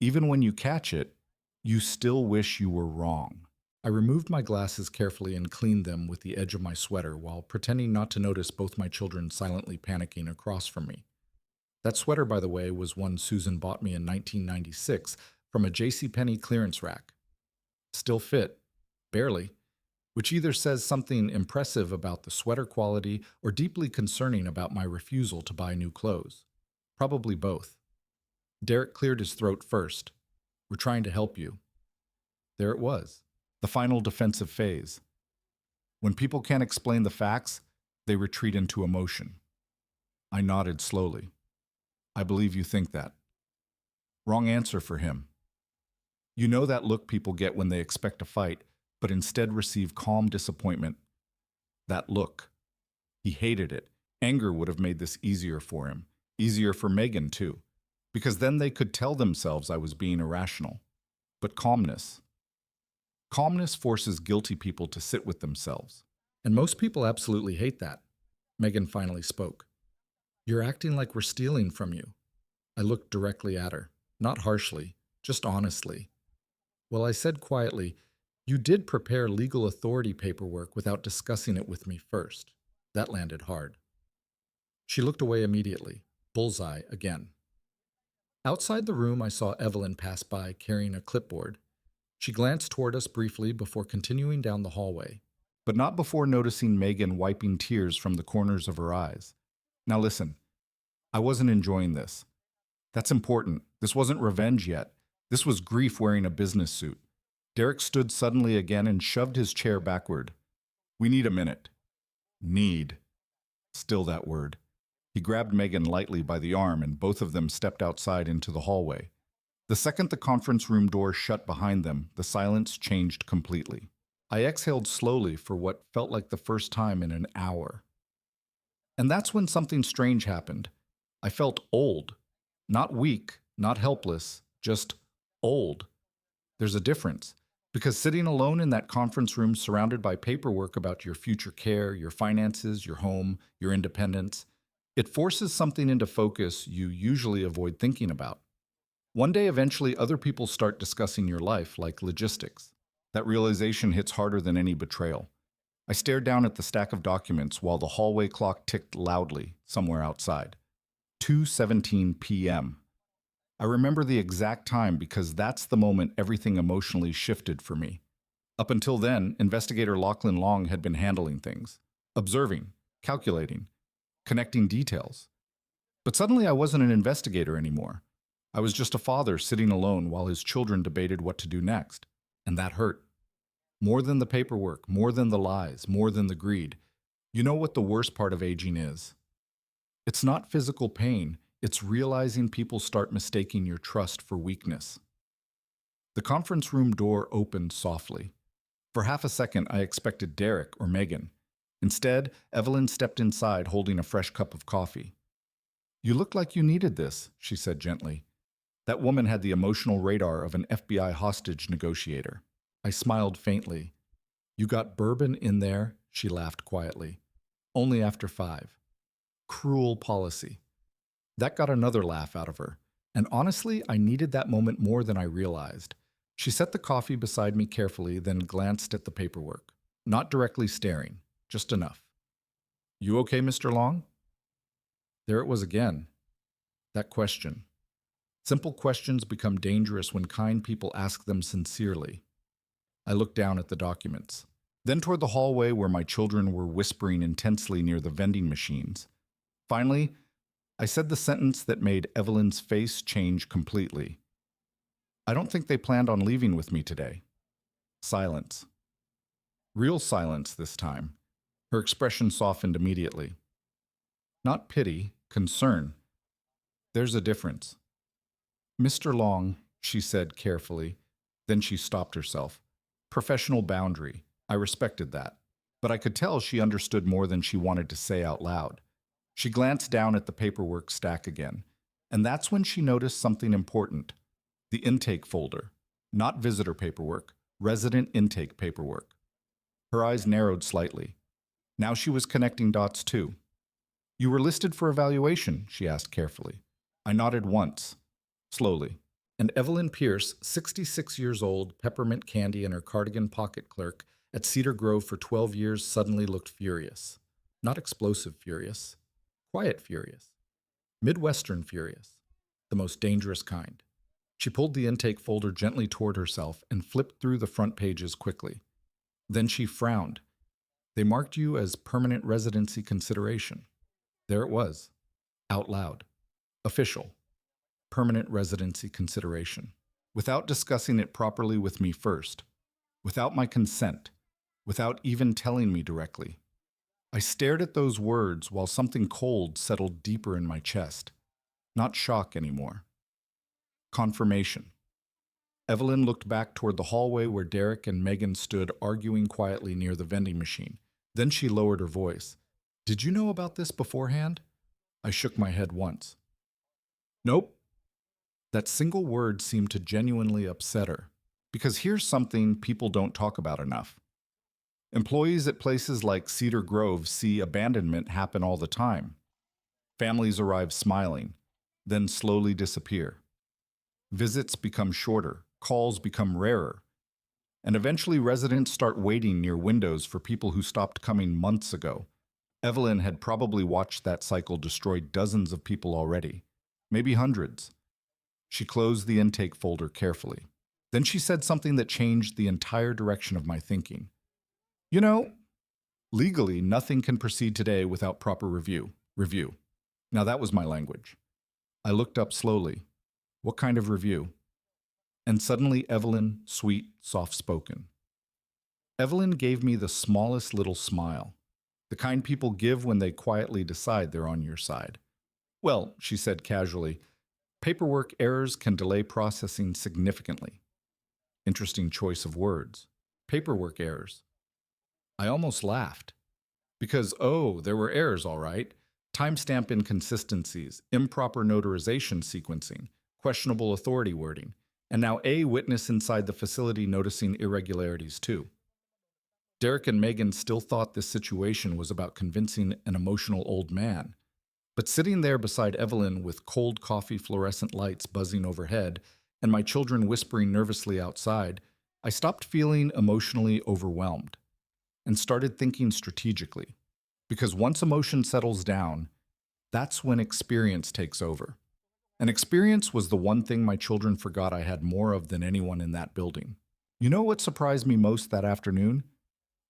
Even when you catch it, you still wish you were wrong. I removed my glasses carefully and cleaned them with the edge of my sweater while pretending not to notice both my children silently panicking across from me. That sweater, by the way, was one Susan bought me in 1996 from a JCPenney clearance rack. Still fit, barely, which either says something impressive about the sweater quality or deeply concerning about my refusal to buy new clothes. Probably both. Derek cleared his throat first. "We're trying to help you." There it was, the final defensive phase. When people can't explain the facts, they retreat into emotion. I nodded slowly. "I believe you think that." Wrong answer for him. You know that look people get when they expect a fight, but instead receive calm disappointment. That look. He hated it. Anger would have made this easier for him. Easier for Megan, too. Because then they could tell themselves I was being irrational. But calmness. Calmness forces guilty people to sit with themselves. And most people absolutely hate that. Megan finally spoke. "You're acting like we're stealing from you." I looked directly at her. Not harshly, just honestly. Well, I said quietly, "You did prepare legal authority paperwork without discussing it with me first." That landed hard. She looked away immediately. Bullseye again. Outside the room, I saw Evelyn pass by carrying a clipboard. She glanced toward us briefly before continuing down the hallway, but not before noticing Megan wiping tears from the corners of her eyes. Now listen, I wasn't enjoying this. That's important. This wasn't revenge yet. This was grief wearing a business suit. Derek stood suddenly again and shoved his chair backward. "We need a minute." Need. Still that word. He grabbed Megan lightly by the arm and both of them stepped outside into the hallway. The second the conference room door shut behind them, the silence changed completely. I exhaled slowly for what felt like the first time in an hour. And that's when something strange happened. I felt old. Not weak, not helpless, just old. There's a difference. Because sitting alone in that conference room surrounded by paperwork about your future care, your finances, your home, your independence, it forces something into focus you usually avoid thinking about. One day, eventually, other people start discussing your life, like logistics. That realization hits harder than any betrayal. I stared down at the stack of documents while the hallway clock ticked loudly somewhere outside. 2:17 p.m. I remember the exact time because that's the moment everything emotionally shifted for me. Up until then, investigator Lachlan Long had been handling things, observing, calculating, connecting details. But suddenly I wasn't an investigator anymore. I was just a father sitting alone while his children debated what to do next. And that hurt. More than the paperwork, more than the lies, more than the greed. You know what the worst part of aging is? It's not physical pain. It's realizing people start mistaking your trust for weakness. The conference room door opened softly. For half a second, I expected Derek or Megan. Instead, Evelyn stepped inside holding a fresh cup of coffee. "You look like you needed this," she said gently. That woman had the emotional radar of an FBI hostage negotiator. I smiled faintly. "You got bourbon in there?" She laughed quietly. "Only after 5. Cruel policy." That got another laugh out of her. And honestly, I needed that moment more than I realized. She set the coffee beside me carefully, then glanced at the paperwork. Not directly staring, just enough. "You okay, Mr. Long?" There it was again. That question. Simple questions become dangerous when kind people ask them sincerely. I looked down at the documents, then toward the hallway where my children were whispering intensely near the vending machines. Finally, I said the sentence that made Evelyn's face change completely. "I don't think they planned on leaving with me today." Silence. Real silence this time. Her expression softened immediately. Not pity, concern. There's a difference. "Mr. Long," she said carefully. Then she stopped herself. Professional boundary. I respected that. But I could tell she understood more than she wanted to say out loud. She glanced down at the paperwork stack again. And that's when she noticed something important. The intake folder. Not visitor paperwork. Resident intake paperwork. Her eyes narrowed slightly. Now she was connecting dots too. "You were listed for evaluation," she asked carefully. I nodded once, slowly, and Evelyn Pierce, 66 years old, peppermint candy in her cardigan pocket clerk at Cedar Grove for 12 years, suddenly looked furious. Not explosive furious, quiet furious, Midwestern furious, the most dangerous kind. She pulled the intake folder gently toward herself and flipped through the front pages quickly. Then she frowned. They marked you as permanent residency consideration. There it was, out loud. Official. Permanent residency consideration. Without discussing it properly with me first. Without my consent. Without even telling me directly. I stared at those words while something cold settled deeper in my chest. Not shock anymore. Confirmation. Evelyn looked back toward the hallway where Derek and Megan stood arguing quietly near the vending machine. Then she lowered her voice. Did you know about this beforehand? I shook my head once. Nope. That single word seemed to genuinely upset her. Because here's something people don't talk about enough. Employees at places like Cedar Grove see abandonment happen all the time. Families arrive smiling, then slowly disappear. Visits become shorter, calls become rarer, and eventually residents start waiting near windows for people who stopped coming months ago. Evelyn had probably watched that cycle destroy dozens of people already, maybe hundreds. She closed the intake folder carefully. Then she said something that changed the entire direction of my thinking. You know, legally, nothing can proceed today without proper review. Now that was my language. I looked up slowly. What kind of review? And suddenly Evelyn, sweet, soft-spoken. Evelyn gave me the smallest little smile, the kind people give when they quietly decide they're on your side. Well, she said casually, paperwork errors can delay processing significantly. Interesting choice of words. Paperwork errors. I almost laughed. Because, there were errors, all right. Timestamp inconsistencies, improper notarization sequencing, questionable authority wording, and now a witness inside the facility noticing irregularities too. Derek and Megan still thought this situation was about convincing an emotional old man. But sitting there beside Evelyn with cold coffee fluorescent lights buzzing overhead and my children whispering nervously outside, I stopped feeling emotionally overwhelmed and started thinking strategically. Because once emotion settles down, that's when experience takes over. And experience was the one thing my children forgot I had more of than anyone in that building. You know what surprised me most that afternoon?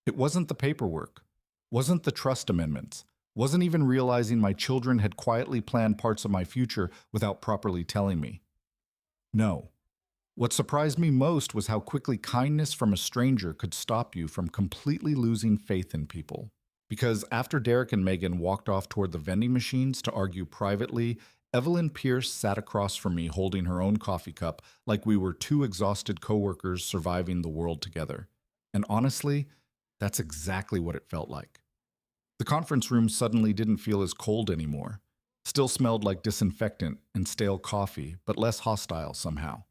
It wasn't the paperwork, wasn't the trust amendments, wasn't even realizing my children had quietly planned parts of my future without properly telling me. No. What surprised me most was how quickly kindness from a stranger could stop you from completely losing faith in people. Because after Derek and Megan walked off toward the vending machines to argue privately, Evelyn Pierce sat across from me holding her own coffee cup like we were two exhausted coworkers surviving the world together. And honestly, that's exactly what it felt like. The conference room suddenly didn't feel as cold anymore. Still smelled like disinfectant and stale coffee, but less hostile somehow.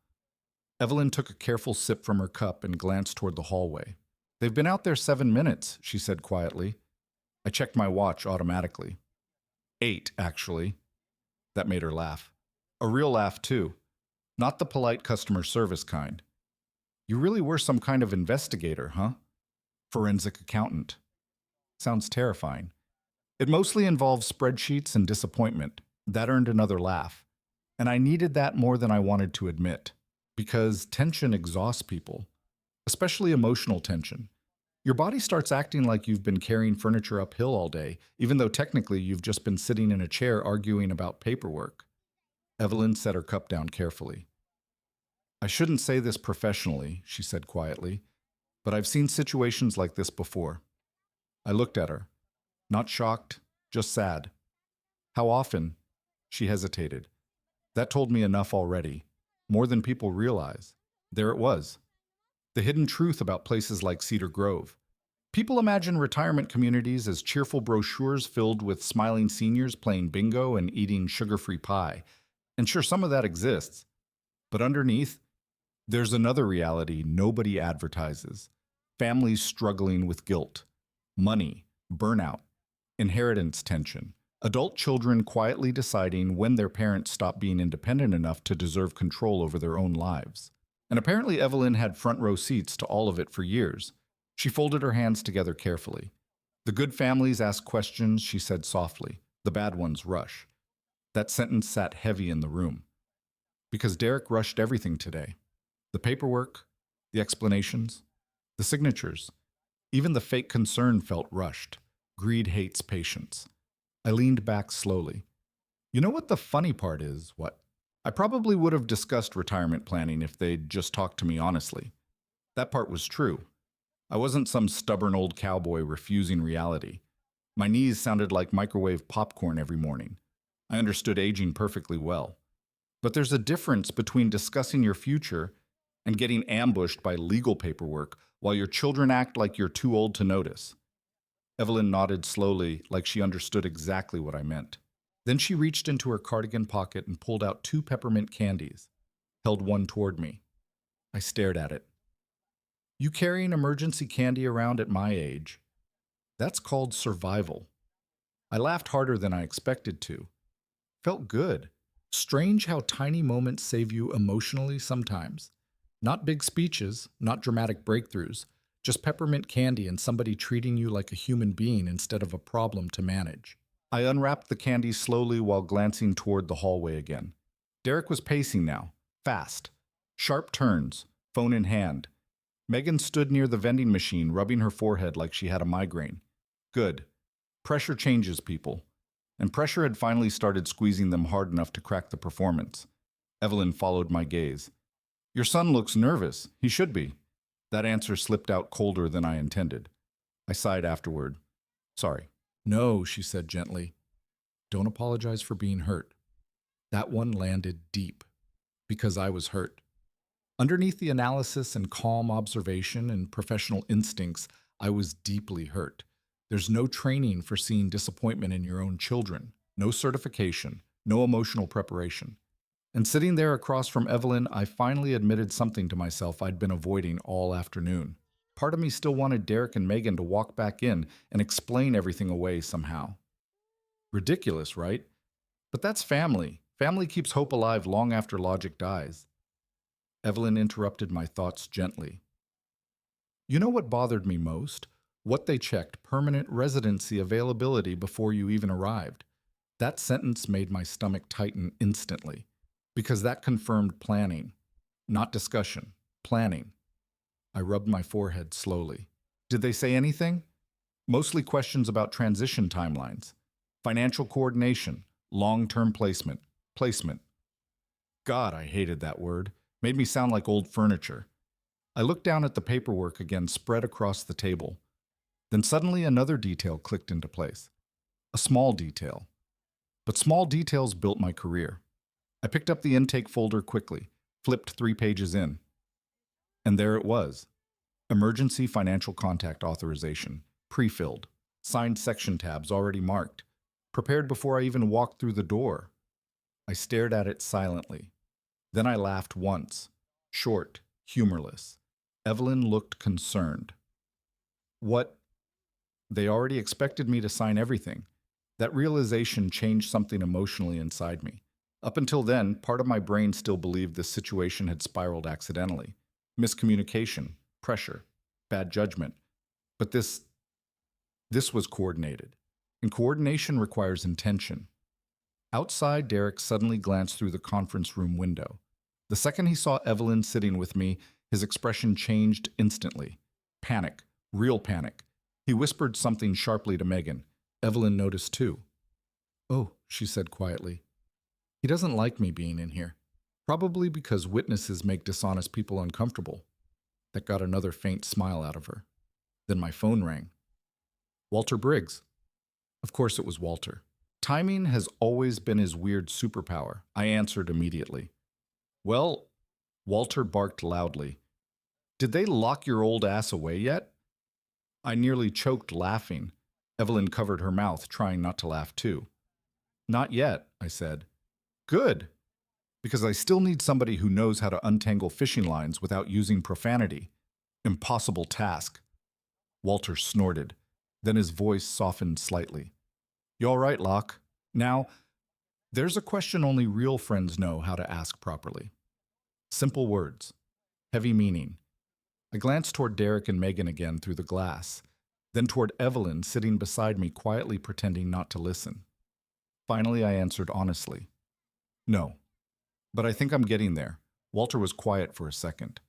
Evelyn took a careful sip from her cup and glanced toward the hallway. They've been out there 7 minutes, she said quietly. I checked my watch automatically. 8, actually. That made her laugh. A real laugh, too. Not the polite customer service kind. You really were some kind of investigator, huh? Forensic accountant. Sounds terrifying. It mostly involves spreadsheets and disappointment. That earned another laugh. And I needed that more than I wanted to admit. Because tension exhausts people. Especially emotional tension. Your body starts acting like you've been carrying furniture uphill all day, even though technically you've just been sitting in a chair arguing about paperwork. Evelyn set her cup down carefully. I shouldn't say this professionally, she said quietly, but I've seen situations like this before. I looked at her. Not shocked, just sad. How often? She hesitated. That told me enough already. More than people realize. There it was. The hidden truth about places like Cedar Grove. People imagine retirement communities as cheerful brochures filled with smiling seniors playing bingo and eating sugar-free pie. And sure, some of that exists. But underneath, there's another reality nobody advertises. Families struggling with guilt, money, burnout, inheritance tension, Adult children quietly deciding when their parents stop being independent enough to deserve control over their own lives. And apparently Evelyn had front row seats to all of it for years. She folded her hands together carefully. The good families ask questions, she said softly. The bad ones rush. That sentence sat heavy in the room. Because Derek rushed everything today. The paperwork, the explanations, the signatures. Even the fake concern felt rushed. Greed hates patience. I leaned back slowly. You know what the funny part is? What? I probably would have discussed retirement planning if they'd just talked to me honestly. That part was true. I wasn't some stubborn old cowboy refusing reality. My knees sounded like microwave popcorn every morning. I understood aging perfectly well. But there's a difference between discussing your future and getting ambushed by legal paperwork while your children act like you're too old to notice. Evelyn nodded slowly, like she understood exactly what I meant. Then she reached into her cardigan pocket and pulled out 2 peppermint candies, held one toward me. I stared at it. You carrying emergency candy around at my age? That's called survival. I laughed harder than I expected to. Felt good. Strange how tiny moments save you emotionally sometimes. Not big speeches, not dramatic breakthroughs, just peppermint candy and somebody treating you like a human being instead of a problem to manage. I unwrapped the candy slowly while glancing toward the hallway again. Derek was pacing now, fast. Sharp turns, phone in hand. Megan stood near the vending machine, rubbing her forehead like she had a migraine. Good. Pressure changes people. And pressure had finally started squeezing them hard enough to crack the performance. Evelyn followed my gaze. Your son looks nervous. He should be. That answer slipped out colder than I intended. I sighed afterward. Sorry. No, she said gently. Don't apologize for being hurt. That one landed deep, because I was hurt. Underneath the analysis and calm observation and professional instincts, I was deeply hurt. There's no training for seeing disappointment in your own children, no certification, no emotional preparation. And sitting there across from Evelyn, I finally admitted something to myself I'd been avoiding all afternoon. Part of me still wanted Derek and Megan to walk back in and explain everything away somehow. Ridiculous, right? But that's family. Family keeps hope alive long after logic dies. Evelyn interrupted my thoughts gently. You know what bothered me most? What they checked, permanent residency availability before you even arrived. That sentence made my stomach tighten instantly, because that confirmed planning. Not discussion, planning. I rubbed my forehead slowly. Did they say anything? Mostly questions about transition timelines, financial coordination, long-term placement. God, I hated that word. Made me sound like old furniture. I looked down at the paperwork again spread across the table. Then suddenly another detail clicked into place. A small detail. But small details built my career. I picked up the intake folder quickly, flipped 3 pages in. And there it was. Emergency financial contact authorization, pre-filled, signed section tabs already marked, prepared before I even walked through the door. I stared at it silently. Then I laughed once, short, humorless. Evelyn looked concerned. What? They already expected me to sign everything. That realization changed something emotionally inside me. Up until then, part of my brain still believed this situation had spiraled accidentally. Miscommunication, pressure, bad judgment. But this was coordinated. And coordination requires intention. Outside, Derek suddenly glanced through the conference room window. The second he saw Evelyn sitting with me, his expression changed instantly. Panic, real panic. He whispered something sharply to Megan. Evelyn noticed too. Oh, she said quietly. He doesn't like me being in here. Probably because witnesses make dishonest people uncomfortable. That got another faint smile out of her. Then my phone rang. Walter Briggs. Of course it was Walter. Timing has always been his weird superpower. I answered immediately. Well, Walter barked loudly. Did they lock your old ass away yet? I nearly choked laughing. Evelyn covered her mouth, trying not to laugh too. Not yet, I said. Good. Because I still need somebody who knows how to untangle fishing lines without using profanity. Impossible task. Walter snorted. Then his voice softened slightly. You all right, Locke? Now, there's a question only real friends know how to ask properly. Simple words, heavy meaning. I glanced toward Derek and Megan again through the glass, then toward Evelyn sitting beside me quietly pretending not to listen. Finally, I answered honestly. No, but I think I'm getting there. Walter was quiet for a second.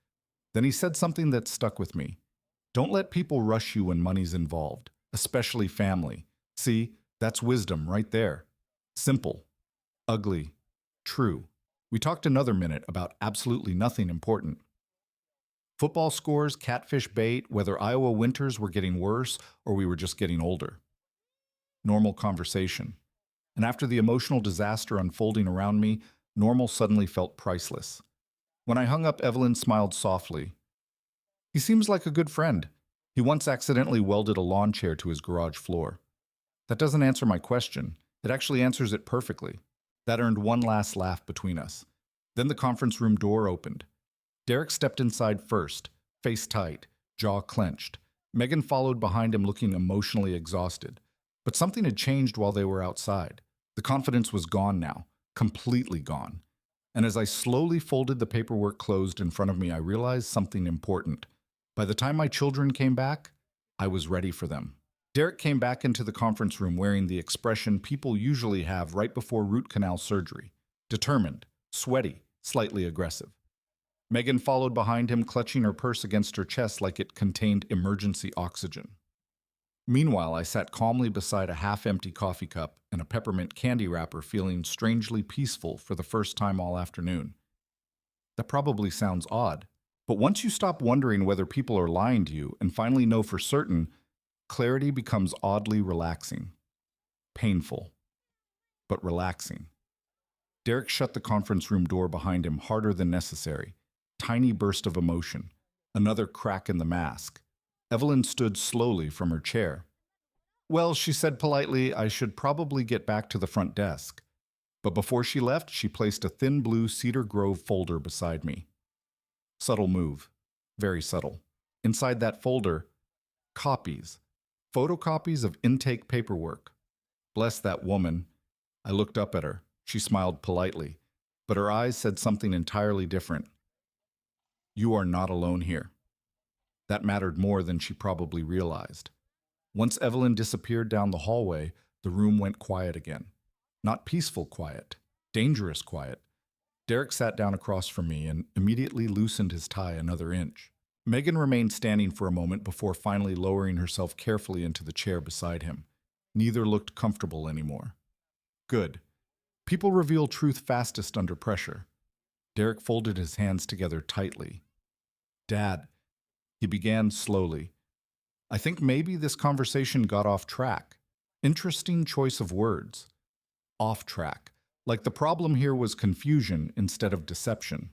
Then he said something that stuck with me. Don't let people rush you when money's involved, especially family. See, that's wisdom right there. Simple, ugly, true. We talked another minute about absolutely nothing important. Football scores, catfish bait, whether Iowa winters were getting worse or we were just getting older. Normal conversation. And after the emotional disaster unfolding around me, normal suddenly felt priceless. When I hung up, Evelyn smiled softly. He seems like a good friend. He once accidentally welded a lawn chair to his garage floor. That doesn't answer my question. It actually answers it perfectly. That earned one last laugh between us. Then the conference room door opened. Derek stepped inside first, face tight, jaw clenched. Megan followed behind him looking emotionally exhausted. But something had changed while they were outside. The confidence was gone now, completely gone. And as I slowly folded the paperwork closed in front of me, I realized something important. By the time my children came back, I was ready for them. Derek came back into the conference room wearing the expression people usually have right before root canal surgery. Determined, sweaty, slightly aggressive. Megan followed behind him, clutching her purse against her chest like it contained emergency oxygen. Meanwhile, I sat calmly beside a half-empty coffee cup and a peppermint candy wrapper, feeling strangely peaceful for the first time all afternoon. That probably sounds odd, but once you stop wondering whether people are lying to you and finally know for certain, clarity becomes oddly relaxing. Painful, but relaxing. Derek shut the conference room door behind him harder than necessary. Tiny burst of emotion. Another crack in the mask. Evelyn stood slowly from her chair. Well, she said politely, I should probably get back to the front desk. But before she left, she placed a thin blue Cedar Grove folder beside me. Subtle move. Very subtle. Inside that folder, copies. Photocopies of intake paperwork. Bless that woman. I looked up at her. She smiled politely, but her eyes said something entirely different. You are not alone here. That mattered more than she probably realized. Once Evelyn disappeared down the hallway, the room went quiet again. Not peaceful quiet, dangerous quiet. Derek sat down across from me and immediately loosened his tie another inch. Megan remained standing for a moment before finally lowering herself carefully into the chair beside him. Neither looked comfortable anymore. Good. People reveal truth fastest under pressure. Derek folded his hands together tightly. Dad, he began slowly. I think maybe this conversation got off track. Interesting choice of words. Off track. Like the problem here was confusion instead of deception.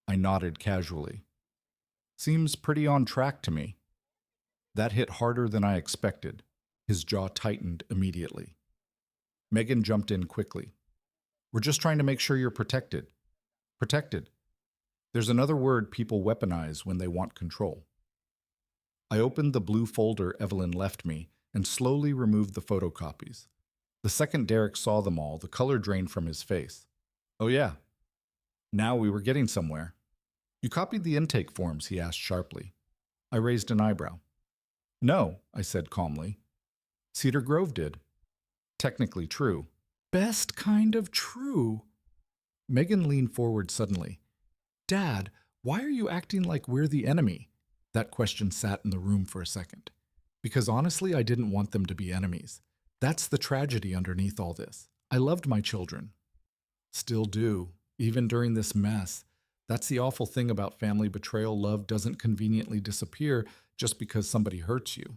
I nodded casually. Seems pretty on track to me. That hit harder than I expected. His jaw tightened immediately. Megan jumped in quickly. We're just trying to make sure you're protected. Protected. There's another word people weaponize when they want control. I opened the blue folder Evelyn left me and slowly removed the photocopies. The second Derek saw them all, the color drained from his face. Oh yeah. Now we were getting somewhere. You copied the intake forms, he asked sharply. I raised an eyebrow. No, I said calmly. Cedar Grove did. Technically true. Best kind of true. Megan leaned forward suddenly. Dad, why are you acting like we're the enemy? That question sat in the room for a second. Because honestly, I didn't want them to be enemies. That's the tragedy underneath all this. I loved my children. Still do, even during this mess. That's the awful thing about family betrayal. Love doesn't conveniently disappear just because somebody hurts you.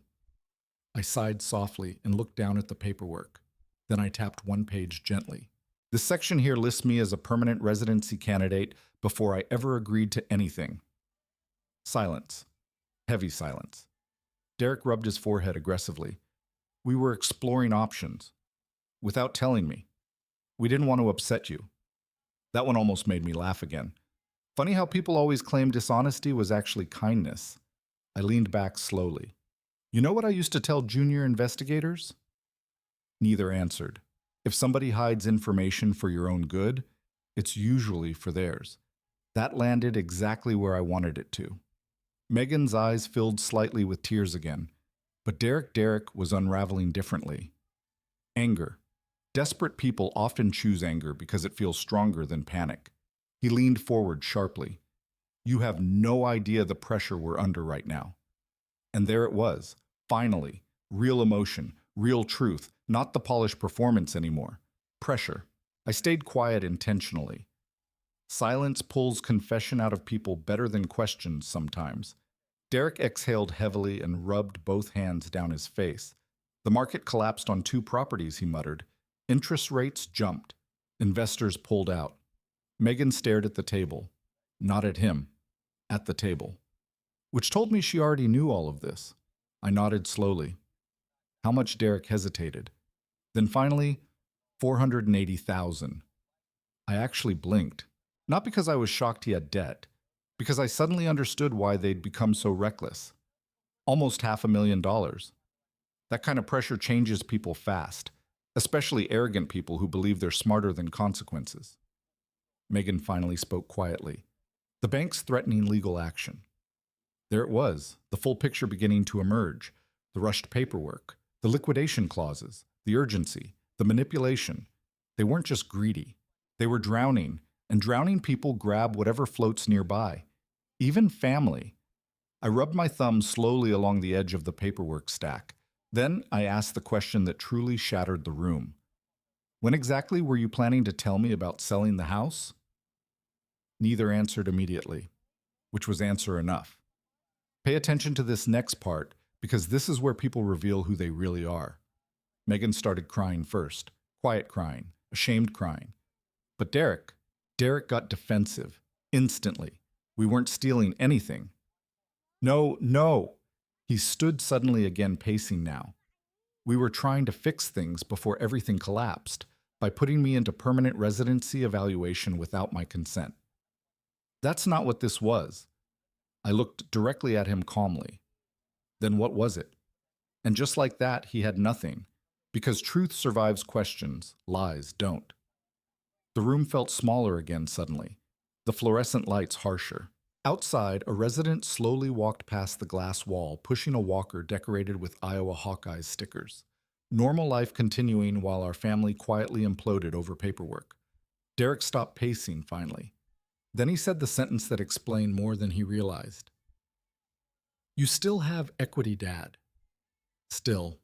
I sighed softly and looked down at the paperwork. Then I tapped one page gently. This section here lists me as a permanent residency candidate before I ever agreed to anything. Silence. Heavy silence. Derek rubbed his forehead aggressively. We were exploring options. Without telling me. We didn't want to upset you. That one almost made me laugh again. Funny how people always claim dishonesty was actually kindness. I leaned back slowly. You know what I used to tell junior investigators? Neither answered. If somebody hides information for your own good, it's usually for theirs. That landed exactly where I wanted it to. Megan's eyes filled slightly with tears again, but Derek was unraveling differently. Anger. Desperate people often choose anger because it feels stronger than panic. He leaned forward sharply. You have no idea the pressure we're under right now. And there it was, finally. Real emotion, real truth, not the polished performance anymore. Pressure. I stayed quiet intentionally. Silence pulls confession out of people better than questions sometimes. Derek exhaled heavily and rubbed both hands down his face. The market collapsed on 2 properties, he muttered. Interest rates jumped. Investors pulled out. Megan stared at the table. Not at him. At the table. Which told me she already knew all of this. I nodded slowly. How much? Derek hesitated. Then finally, 480,000. I actually blinked. Not because I was shocked he had debt, because I suddenly understood why they'd become so reckless. Almost $500,000. That kind of pressure changes people fast, especially arrogant people who believe they're smarter than consequences. Megan finally spoke quietly. The bank's threatening legal action. There it was, the full picture beginning to emerge. The rushed paperwork, the liquidation clauses, the urgency, the manipulation. They weren't just greedy. They were drowning, and drowning people grab whatever floats nearby, even family. I rubbed my thumb slowly along the edge of the paperwork stack. Then I asked the question that truly shattered the room. When exactly were you planning to tell me about selling the house? Neither answered immediately, which was answer enough. Pay attention to this next part, because this is where people reveal who they really are. Megan started crying first, quiet crying, ashamed crying. But Derek got defensive, instantly. We weren't stealing anything. No, no. He stood suddenly again, pacing now. We were trying to fix things before everything collapsed, by putting me into permanent residency evaluation without my consent. That's not what this was. I looked directly at him calmly. Then what was it? And just like that, he had nothing, because truth survives questions, lies don't. The room felt smaller again suddenly, the fluorescent lights harsher. Outside, a resident slowly walked past the glass wall, pushing a walker decorated with Iowa Hawkeyes stickers. Normal life continuing while our family quietly imploded over paperwork. Derek stopped pacing finally. Then he said the sentence that explained more than he realized. You still have equity, Dad. Still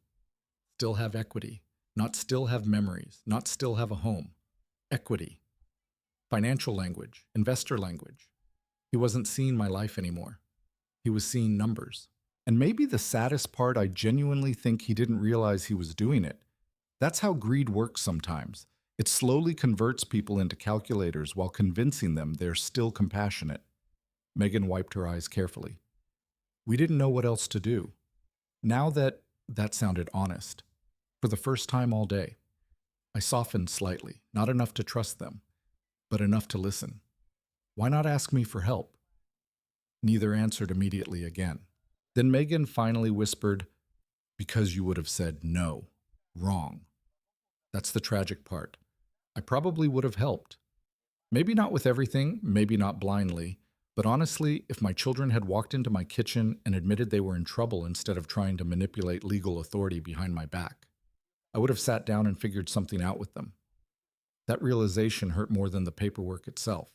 have equity. Not still have memories, not still have a home. Equity. Financial language, investor language. He wasn't seeing my life anymore. He was seeing numbers. And maybe the saddest part, I genuinely think he didn't realize he was doing it. That's how greed works sometimes. It slowly converts people into calculators while convincing them they're still compassionate. Megan wiped her eyes carefully. We didn't know what else to do. Now that sounded honest. For the first time all day. I softened slightly, not enough to trust them, but enough to listen. Why not ask me for help? Neither answered immediately again. Then Megan finally whispered, because you would have said no, wrong. That's the tragic part. I probably would have helped. Maybe not with everything, maybe not blindly, but honestly, if my children had walked into my kitchen and admitted they were in trouble instead of trying to manipulate legal authority behind my back, I would have sat down and figured something out with them. That realization hurt more than the paperwork itself.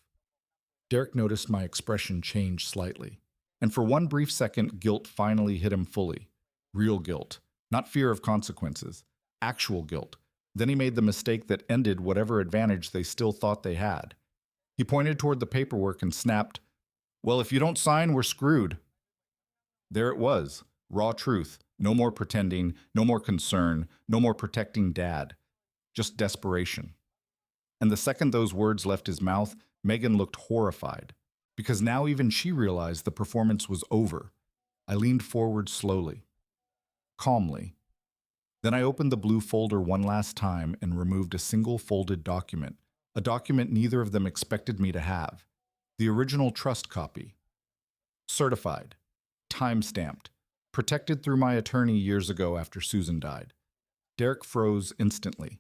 Derek noticed my expression change slightly, and for one brief second, guilt finally hit him fully. Real guilt, not fear of consequences, actual guilt. Then he made the mistake that ended whatever advantage they still thought they had. He pointed toward the paperwork and snapped, well, if you don't sign, we're screwed. There it was, raw truth. No more pretending, no more concern, no more protecting Dad. Just desperation. And the second those words left his mouth, Megan looked horrified, because now even she realized the performance was over. I leaned forward slowly, calmly. Then I opened the blue folder one last time and removed a single folded document, a document neither of them expected me to have. The original trust copy. Certified. Time-stamped. Protected through my attorney years ago after Susan died. Derek froze instantly.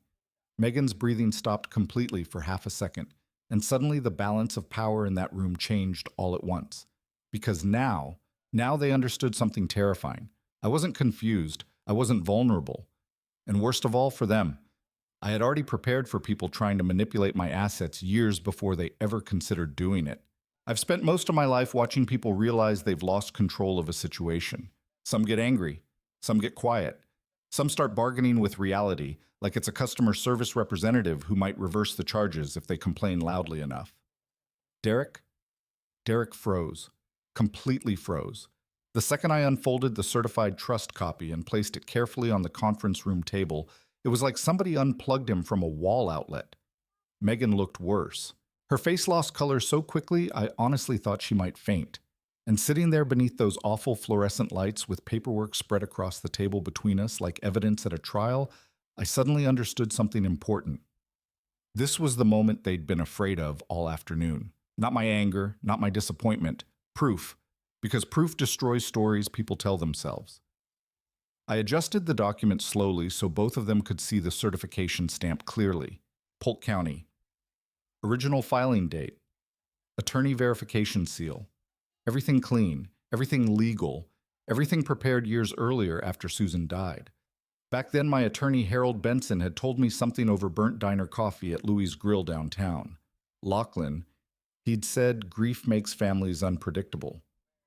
Megan's breathing stopped completely for half a second, and suddenly the balance of power in that room changed all at once. Because now they understood something terrifying. I wasn't confused, I wasn't vulnerable. And worst of all for them, I had already prepared for people trying to manipulate my assets years before they ever considered doing it. I've spent most of my life watching people realize they've lost control of a situation. Some get angry, some get quiet, some start bargaining with reality, like it's a customer service representative who might reverse the charges if they complain loudly enough. Derek? Derek froze, completely froze. The second I unfolded the certified trust copy and placed it carefully on the conference room table, it was like somebody unplugged him from a wall outlet. Megan looked worse. Her face lost color so quickly I honestly thought she might faint. And sitting there beneath those awful fluorescent lights with paperwork spread across the table between us like evidence at a trial, I suddenly understood something important. This was the moment they'd been afraid of all afternoon. Not my anger, not my disappointment. Proof. Because proof destroys stories people tell themselves. I adjusted the document slowly so both of them could see the certification stamp clearly. Polk County. Original filing date. Attorney verification seal. Everything clean, everything legal, everything prepared years earlier after Susan died. Back then, my attorney Harold Benson had told me something over burnt diner coffee at Louie's Grill downtown. Lachlan, he'd said grief makes families unpredictable.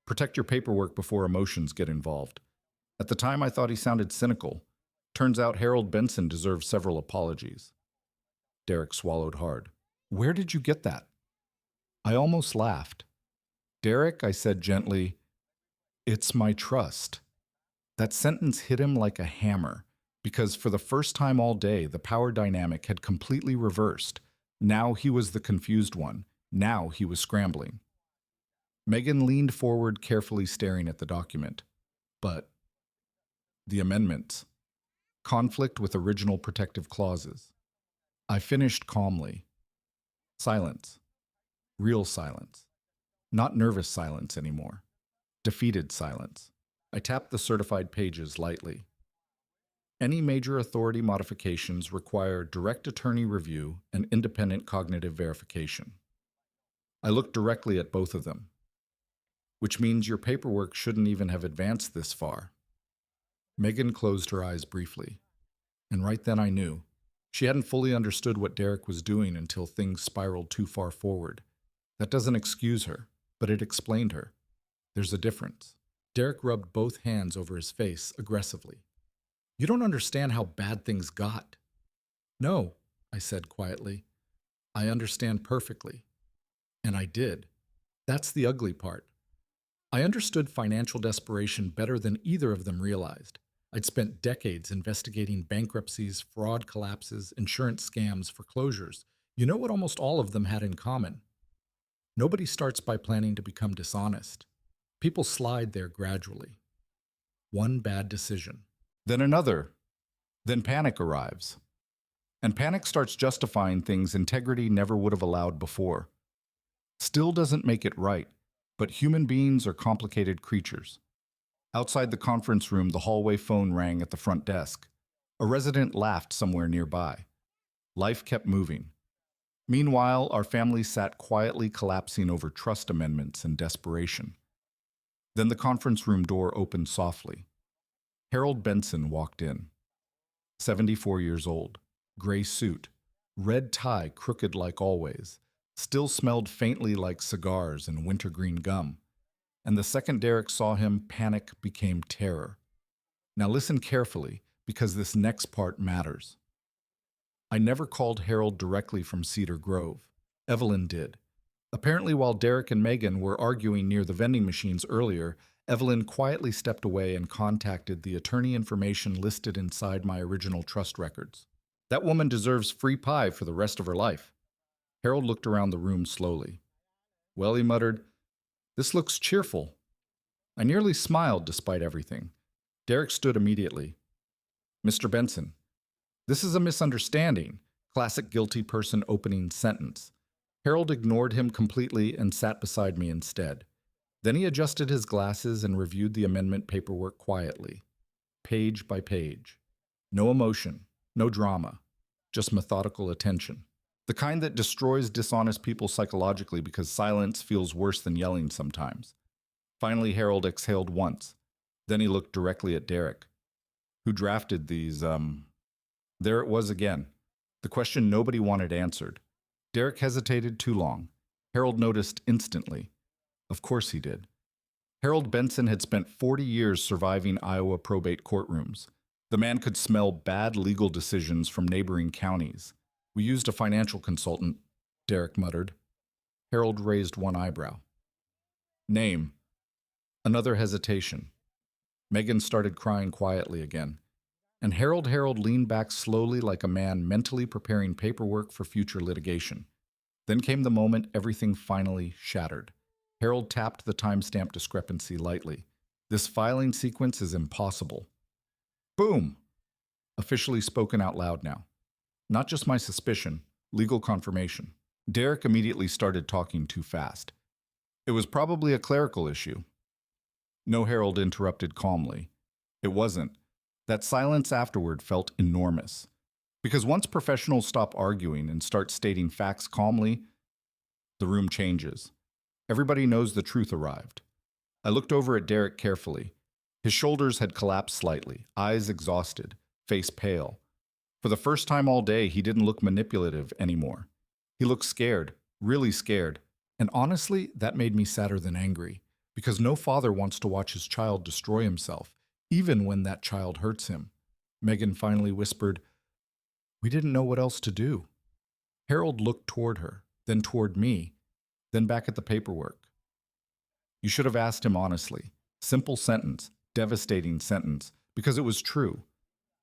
Protect your paperwork before emotions get involved. At the time, I thought he sounded cynical. Turns out Harold Benson deserves several apologies. Derek swallowed hard. Where did you get that? I almost laughed. Derek, I said gently, it's my trust. That sentence hit him like a hammer, because for the first time all day, the power dynamic had completely reversed. Now he was the confused one. Now he was scrambling. Megan leaned forward, carefully staring at the document. But the amendments. Conflict with original protective clauses. I finished calmly. Silence. Real silence. Not nervous silence anymore. Defeated silence. I tapped the certified pages lightly. Any major authority modifications require direct attorney review and independent cognitive verification. I looked directly at both of them. Which means your paperwork shouldn't even have advanced this far. Megan closed her eyes briefly. And right then I knew. She hadn't fully understood what Derek was doing until things spiraled too far forward. That doesn't excuse her, but it explained her. There's a difference. Derek rubbed both hands over his face aggressively. You don't understand how bad things got. No, I said quietly. I understand perfectly. And I did. That's the ugly part. I understood financial desperation better than either of them realized. I'd spent decades investigating bankruptcies, fraud collapses, insurance scams, foreclosures. You know what almost all of them had in common? Nobody starts by planning to become dishonest. People slide there gradually. One bad decision. Then another. Then panic arrives. And panic starts justifying things integrity never would have allowed before. Still doesn't make it right, but human beings are complicated creatures. Outside the conference room, the hallway phone rang at the front desk. A resident laughed somewhere nearby. Life kept moving. Meanwhile, our family sat quietly collapsing over trust amendments and desperation. Then the conference room door opened softly. Harold Benson walked in. 74 years old, gray suit, red tie crooked like always, still smelled faintly like cigars and wintergreen gum. And the second Derek saw him, panic became terror. Now listen carefully, because this next part matters. I never called Harold directly from Cedar Grove. Evelyn did. Apparently, while Derek and Megan were arguing near the vending machines earlier, Evelyn quietly stepped away and contacted the attorney information listed inside my original trust records. That woman deserves free pie for the rest of her life. Harold looked around the room slowly. Well, he muttered, this looks cheerful. I nearly smiled despite everything. Derek stood immediately. Mr. Benson, this is a misunderstanding. Classic guilty person opening sentence. Harold ignored him completely and sat beside me instead. Then he adjusted his glasses and reviewed the amendment paperwork quietly, page by page. No emotion, no drama. just methodical attention. The kind that destroys dishonest people psychologically because silence feels worse than yelling sometimes. Finally, Harold exhaled once. Then he looked directly at Derek. Who drafted these, There it was again. The question nobody wanted answered. Derek hesitated too long. Harold noticed instantly. Of course he did. Harold Benson had spent 40 years surviving Iowa probate courtrooms. The man could smell bad legal decisions from neighboring counties. We used a financial consultant, Derek muttered. Harold raised one eyebrow. Name. Another hesitation. Megan started crying quietly again. And Harold leaned back slowly like a man mentally preparing paperwork for future litigation. Then came the moment everything finally shattered. Harold tapped the timestamp discrepancy lightly. This filing sequence is impossible. Boom! Officially spoken out loud now. Not just my suspicion, legal confirmation. Derek immediately started talking too fast. It was probably a clerical issue. No, Harold interrupted calmly. It wasn't. That silence afterward felt enormous. Because once professionals stop arguing and start stating facts calmly, the room changes. Everybody knows the truth arrived. I looked over at Derek carefully. His shoulders had collapsed slightly, eyes exhausted, face pale. For the first time all day, he didn't look manipulative anymore. He looked scared, really scared. And honestly, that made me sadder than angry. Because no father wants to watch his child destroy himself, even when that child hurts him. Megan finally whispered, "We didn't know what else to do." Harold looked toward her, then toward me, then back at the paperwork. You should have asked him honestly. Simple sentence, devastating sentence, because it was true.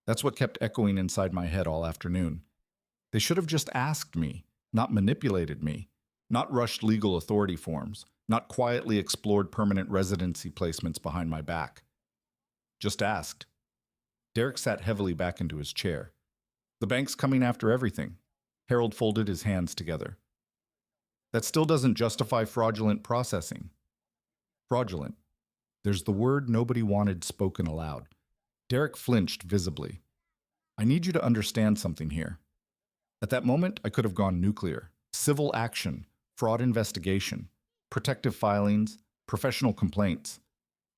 That's what kept echoing inside my head all afternoon. They should have just asked me, not manipulated me, not rushed legal authority forms, not quietly explored permanent residency placements behind my back. Just asked. Derek sat heavily back into his chair. The bank's coming after everything. Harold folded his hands together. That still doesn't justify fraudulent processing. Fraudulent. There's the word nobody wanted spoken aloud. Derek flinched visibly. I need you to understand something here. At that moment, I could have gone nuclear. Civil action, fraud investigation, protective filings, professional complaints.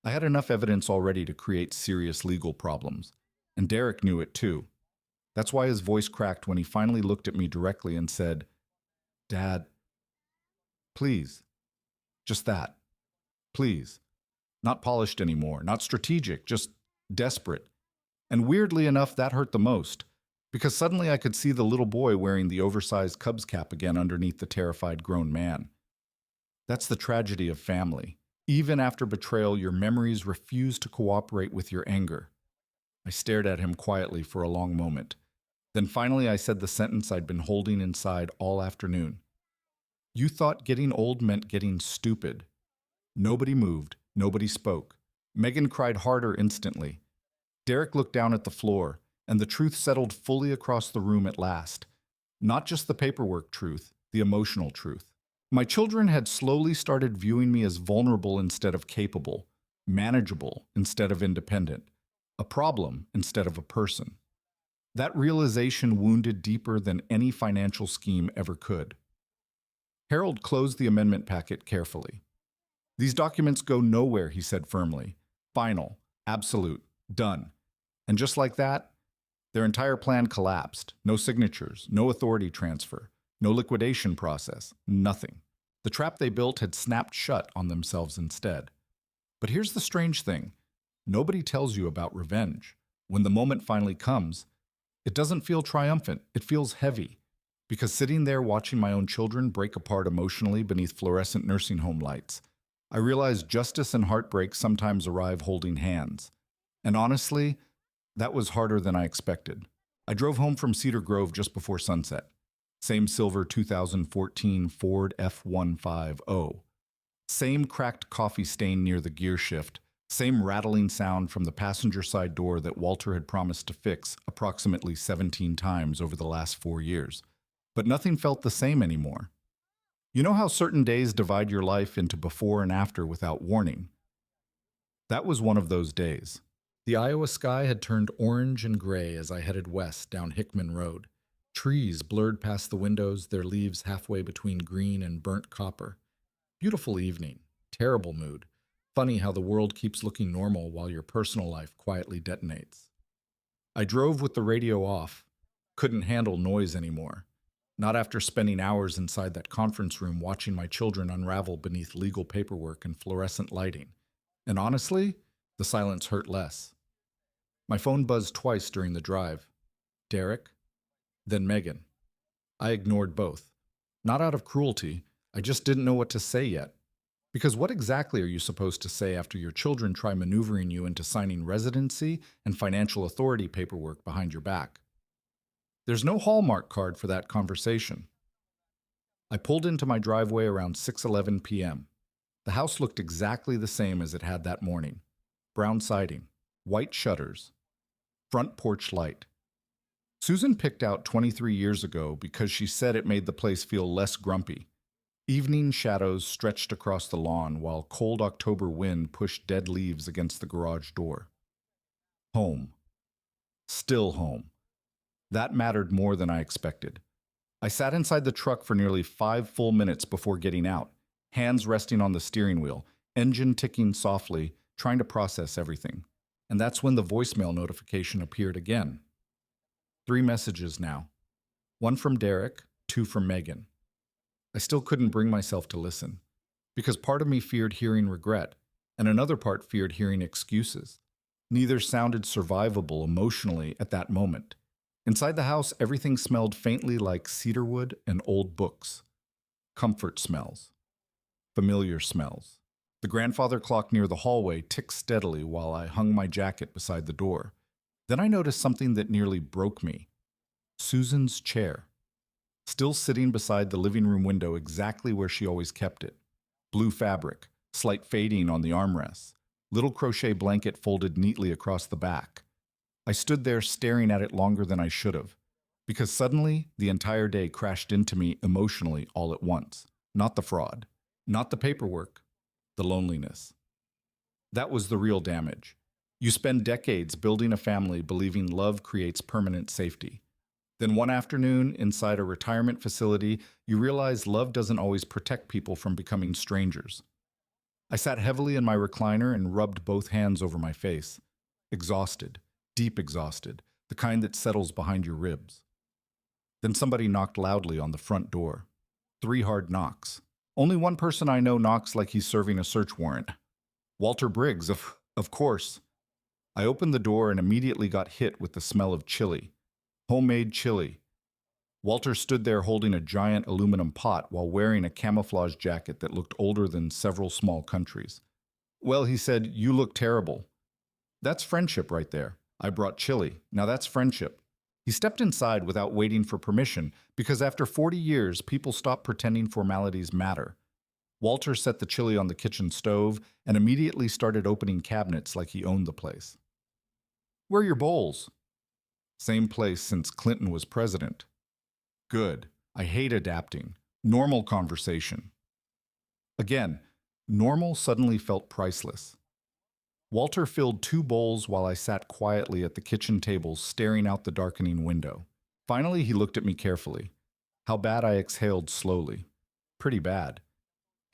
I had enough evidence already to create serious legal problems. And Derek knew it too. That's why his voice cracked when he finally looked at me directly and said, "Dad, please. Just that. Please." Not polished anymore, not strategic, just desperate. And weirdly enough, that hurt the most. Because suddenly I could see the little boy wearing the oversized Cubs cap again underneath the terrified grown man. That's the tragedy of family. Even after betrayal, your memories refuse to cooperate with your anger. I stared at him quietly for a long moment. Then finally I said the sentence I'd been holding inside all afternoon. You thought getting old meant getting stupid. Nobody moved. Nobody spoke. Megan cried harder instantly. Derek looked down at the floor, and the truth settled fully across the room at last. Not just the paperwork truth, the emotional truth. My children had slowly started viewing me as vulnerable instead of capable, manageable instead of independent, a problem instead of a person. That realization wounded deeper than any financial scheme ever could. Harold closed the amendment packet carefully. These documents go nowhere, he said firmly. Final, absolute, done. And just like that, their entire plan collapsed. No signatures, no authority transfer, no liquidation process, nothing. The trap they built had snapped shut on themselves instead. But here's the strange thing. Nobody tells you about revenge. When the moment finally comes, it doesn't feel triumphant, it feels heavy. Because sitting there watching my own children break apart emotionally beneath fluorescent nursing home lights, I realized justice and heartbreak sometimes arrive holding hands. And honestly, that was harder than I expected. I drove home from Cedar Grove just before sunset. Same silver 2014 Ford F-150. Same cracked coffee stain near the gear shift. Same rattling sound from the passenger side door that Walter had promised to fix approximately 17 times over the last 4 years. But nothing felt the same anymore. You know how certain days divide your life into before and after without warning? That was one of those days. The Iowa sky had turned orange and gray as I headed west down Hickman Road. Trees blurred past the windows, their leaves halfway between green and burnt copper. Beautiful evening. Terrible mood. Funny how the world keeps looking normal while your personal life quietly detonates. I drove with the radio off. Couldn't handle noise anymore. Not after spending hours inside that conference room watching my children unravel beneath legal paperwork and fluorescent lighting. And honestly, the silence hurt less. My phone buzzed twice during the drive. Derek, then Megan. I ignored both. Not out of cruelty, I just didn't know what to say yet. Because what exactly are you supposed to say after your children try maneuvering you into signing residency and financial authority paperwork behind your back? There's no Hallmark card for that conversation. I pulled into my driveway around 6:11 p.m. The house looked exactly the same as it had that morning. Brown siding, white shutters, front porch light. Susan picked out 23 years ago because she said it made the place feel less grumpy. Evening shadows stretched across the lawn while cold October wind pushed dead leaves against the garage door. Home. Still home. That mattered more than I expected. I sat inside the truck for nearly 5 full minutes before getting out, hands resting on the steering wheel, engine ticking softly, trying to process everything. And that's when the voicemail notification appeared again. 3 messages now. 1 from Derek, 2 from Megan. I still couldn't bring myself to listen, because part of me feared hearing regret, and another part feared hearing excuses. Neither sounded survivable emotionally at that moment. Inside the house, everything smelled faintly like cedarwood and old books. Comfort smells. Familiar smells. The grandfather clock near the hallway ticked steadily while I hung my jacket beside the door. Then I noticed something that nearly broke me. Susan's chair. Still sitting beside the living room window exactly where she always kept it. Blue fabric, slight fading on the armrests, little crochet blanket folded neatly across the back. I stood there staring at it longer than I should have, because suddenly the entire day crashed into me emotionally all at once. Not the fraud, not the paperwork, the loneliness. That was the real damage. You spend decades building a family believing love creates permanent safety. Then one afternoon, inside a retirement facility, you realize love doesn't always protect people from becoming strangers. I sat heavily in my recliner and rubbed both hands over my face. Exhausted, deep exhausted, the kind that settles behind your ribs. Then somebody knocked loudly on the front door. 3 hard knocks. Only one person I know knocks like he's serving a search warrant. Walter Briggs, of course. I opened the door and immediately got hit with the smell of chili. Homemade chili. Walter stood there holding a giant aluminum pot while wearing a camouflage jacket that looked older than several small countries. Well, he said, "You look terrible." That's friendship right there. I brought chili. Now that's friendship. He stepped inside without waiting for permission because after 40 years, people stop pretending formalities matter. Walter set the chili on the kitchen stove and immediately started opening cabinets like he owned the place. "Where are your bowls?" "Same place since Clinton was president." Good. I hate adapting. Normal conversation. Again, normal suddenly felt priceless. Walter filled 2 bowls while I sat quietly at the kitchen table staring out the darkening window. Finally, he looked at me carefully. How bad I exhaled slowly. Pretty bad.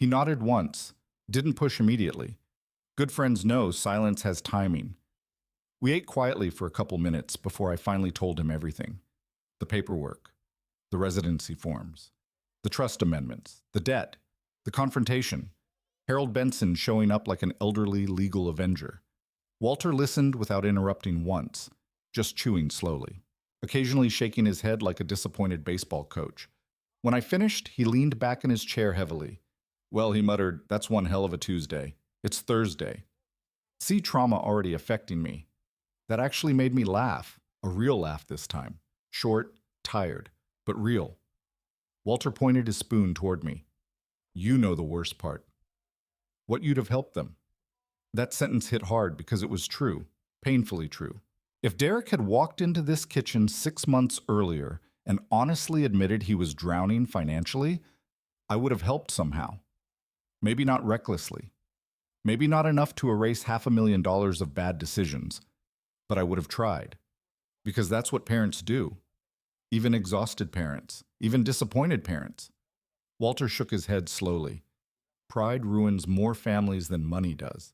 He nodded once, didn't push immediately. Good friends know silence has timing. We ate quietly for a couple minutes before I finally told him everything. The paperwork, the residency forms, the trust amendments, the debt, the confrontation, Harold Benson showing up like an elderly legal avenger. Walter listened without interrupting once, just chewing slowly, occasionally shaking his head like a disappointed baseball coach. When I finished, he leaned back in his chair heavily. "Well," he muttered, "that's one hell of a Tuesday. It's Thursday." See trauma already affecting me. That actually made me laugh, a real laugh this time. Short, tired, but real. Walter pointed his spoon toward me. "You know the worst part. What you'd have helped them." That sentence hit hard because it was true, painfully true. If Derek had walked into this kitchen 6 months earlier and honestly admitted he was drowning financially, I would have helped somehow. Maybe not recklessly. Maybe not enough to erase $500,000 of bad decisions. But I would have tried. Because that's what parents do. even exhausted parents, even disappointed parents. Walter shook his head slowly. Pride ruins more families than money does.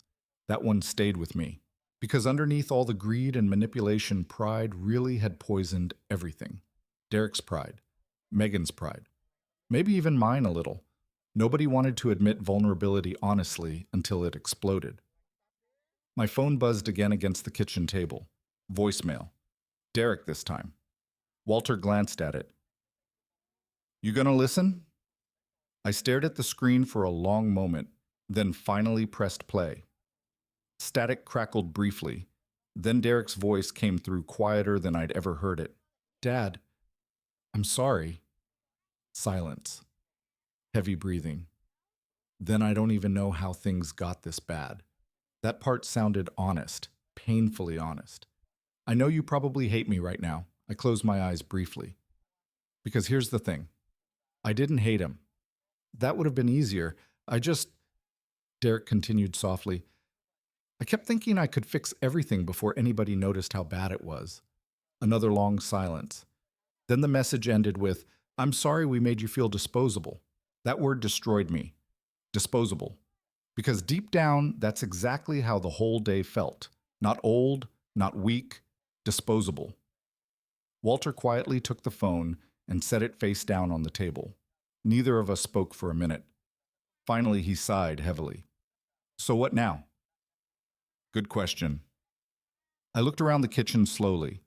That one stayed with me. Because underneath all the greed and manipulation, pride really had poisoned everything. Derek's pride, Megan's pride, maybe even mine a little. Nobody wanted to admit vulnerability honestly until it exploded. My phone buzzed again against the kitchen table. Voicemail. Derek this time. Walter glanced at it. You gonna listen? I stared at the screen for a long moment, then finally pressed play. Static crackled briefly. Then Derek's voice came through quieter than I'd ever heard it. Dad, I'm sorry. Silence. Heavy breathing. Then I don't even know how things got this bad. That part sounded honest, painfully honest. I know you probably hate me right now. I closed my eyes briefly. Because here's the thing. I didn't hate him. That would have been easier. Derek continued softly, I kept thinking I could fix everything before anybody noticed how bad it was. Another long silence. Then the message ended with, I'm sorry we made you feel disposable. That word destroyed me. Disposable. Because deep down, that's exactly how the whole day felt. Not old, not weak, disposable. Walter quietly took the phone and set it face down on the table. Neither of us spoke for a minute. Finally, he sighed heavily. So what now? Good question. I looked around the kitchen slowly.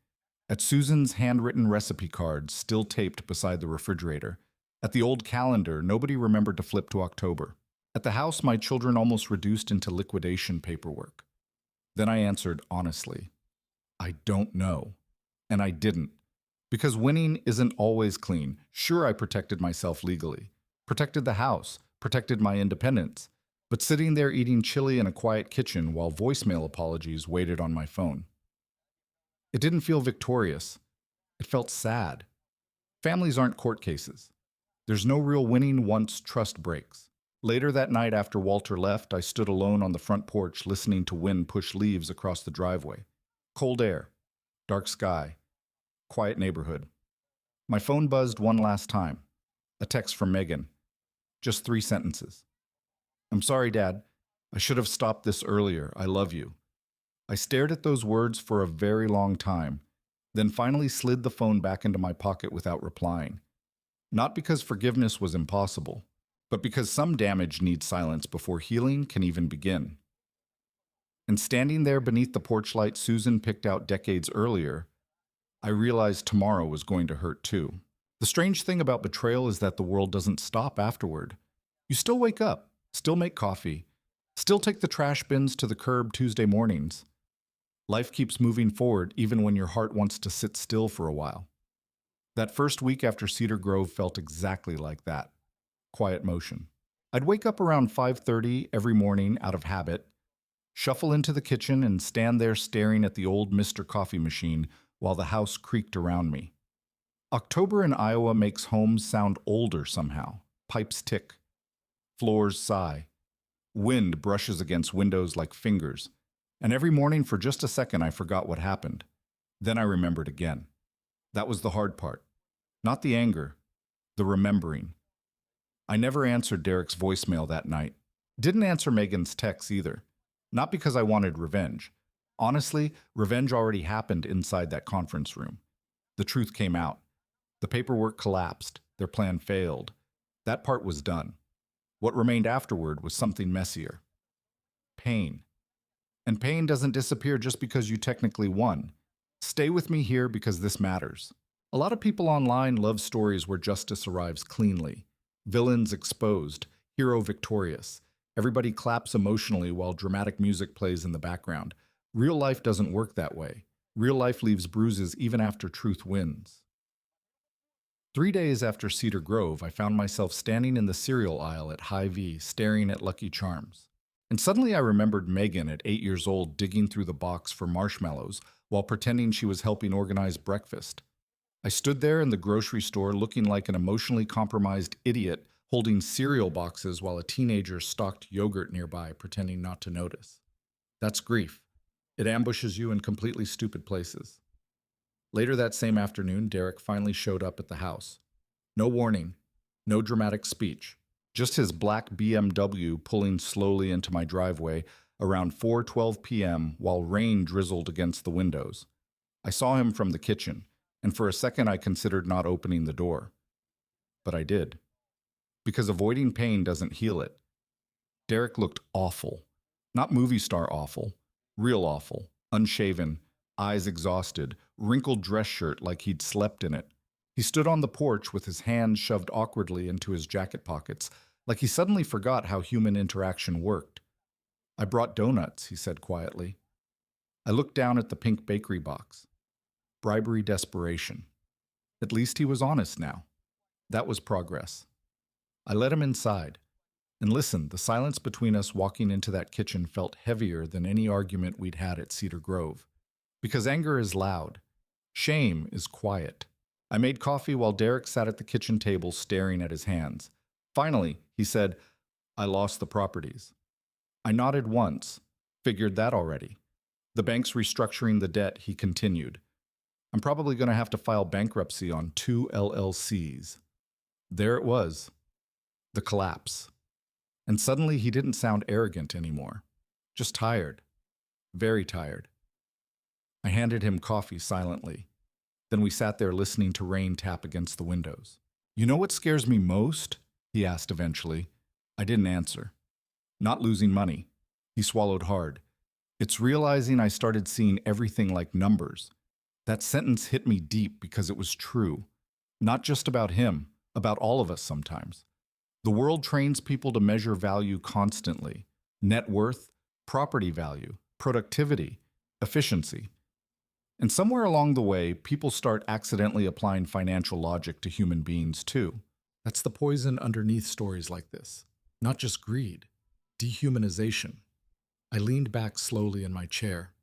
At Susan's handwritten recipe cards still taped beside the refrigerator. At the old calendar nobody remembered to flip to October. At the house my children almost reduced into liquidation paperwork. Then I answered honestly. I don't know. And I didn't. Because winning isn't always clean. Sure, I protected myself legally. Protected the house. Protected my independence. But sitting there eating chili in a quiet kitchen while voicemail apologies waited on my phone. It didn't feel victorious. It felt sad. Families aren't court cases. There's no real winning once trust breaks. Later that night after Walter left, I stood alone on the front porch listening to wind push leaves across the driveway. Cold air. Dark sky. Quiet neighborhood. My phone buzzed one last time. A text from Megan. Just 3 sentences. I'm sorry, Dad. I should have stopped this earlier. I love you. I stared at those words for a very long time, then finally slid the phone back into my pocket without replying. Not because forgiveness was impossible, but because some damage needs silence before healing can even begin. And standing there beneath the porch light Susan picked out decades earlier, I realized tomorrow was going to hurt too. The strange thing about betrayal is that the world doesn't stop afterward. You still wake up. Still make coffee. Still take the trash bins to the curb Tuesday mornings. Life keeps moving forward even when your heart wants to sit still for a while. That first week after Cedar Grove felt exactly like that. Quiet motion. I'd wake up around 5:30 every morning out of habit, shuffle into the kitchen and stand there staring at the old Mr. Coffee machine while the house creaked around me. October in Iowa makes homes sound older somehow. Pipes tick. Floors sigh. Wind brushes against windows like fingers. And every morning for just a second I forgot what happened. Then I remembered again. That was the hard part. Not the anger. The remembering. I never answered Derek's voicemail that night. Didn't answer Megan's texts either. Not because I wanted revenge. Honestly, revenge already happened inside that conference room. The truth came out. The paperwork collapsed. Their plan failed. That part was done. What remained afterward was something messier. Pain. And pain doesn't disappear just because you technically won. Stay with me here because this matters. A lot of people online love stories where justice arrives cleanly. Villains exposed, hero victorious. Everybody claps emotionally while dramatic music plays in the background. Real life doesn't work that way. Real life leaves bruises even after truth wins. 3 days after Cedar Grove, I found myself standing in the cereal aisle at Hy-Vee, staring at Lucky Charms. And suddenly I remembered Megan at 8 years old digging through the box for marshmallows while pretending she was helping organize breakfast. I stood there in the grocery store looking like an emotionally compromised idiot holding cereal boxes while a teenager stalked yogurt nearby, pretending not to notice. That's grief. It ambushes you in completely stupid places. Later that same afternoon, Derek finally showed up at the house. No warning, no dramatic speech, just his black BMW pulling slowly into my driveway around 4:12 p.m. while rain drizzled against the windows. I saw him from the kitchen, and for a second I considered not opening the door. But I did. Because avoiding pain doesn't heal it. Derek looked awful. Not movie star awful. Real awful. Unshaven. Eyes exhausted. Wrinkled dress shirt like he'd slept in it. He stood on the porch with his hands shoved awkwardly into his jacket pockets, like he suddenly forgot how human interaction worked. "I brought donuts," he said quietly. I looked down at the pink bakery box. Bribery desperation. At least he was honest now. That was progress. I let him inside. And listen, the silence between us walking into that kitchen felt heavier than any argument we'd had at Cedar Grove. Because anger is loud. Shame is quiet. I made coffee while Derek sat at the kitchen table staring at his hands. Finally, he said, "I lost the properties." I nodded once. Figured that already. "The bank's restructuring the debt," he continued. "I'm probably going to have to file bankruptcy on 2 LLCs. There it was. The collapse. And suddenly he didn't sound arrogant anymore. Just tired. Very tired. I handed him coffee silently. Then we sat there listening to rain tap against the windows. "You know what scares me most?" he asked eventually. I didn't answer. "Not losing money." He swallowed hard. "It's realizing I started seeing everything like numbers." That sentence hit me deep because it was true. Not just about him, about all of us sometimes. The world trains people to measure value constantly. Net worth, property value, productivity, efficiency. And somewhere along the way, people start accidentally applying financial logic to human beings too. That's the poison underneath stories like this. Not just greed, dehumanization. I leaned back slowly in my chair.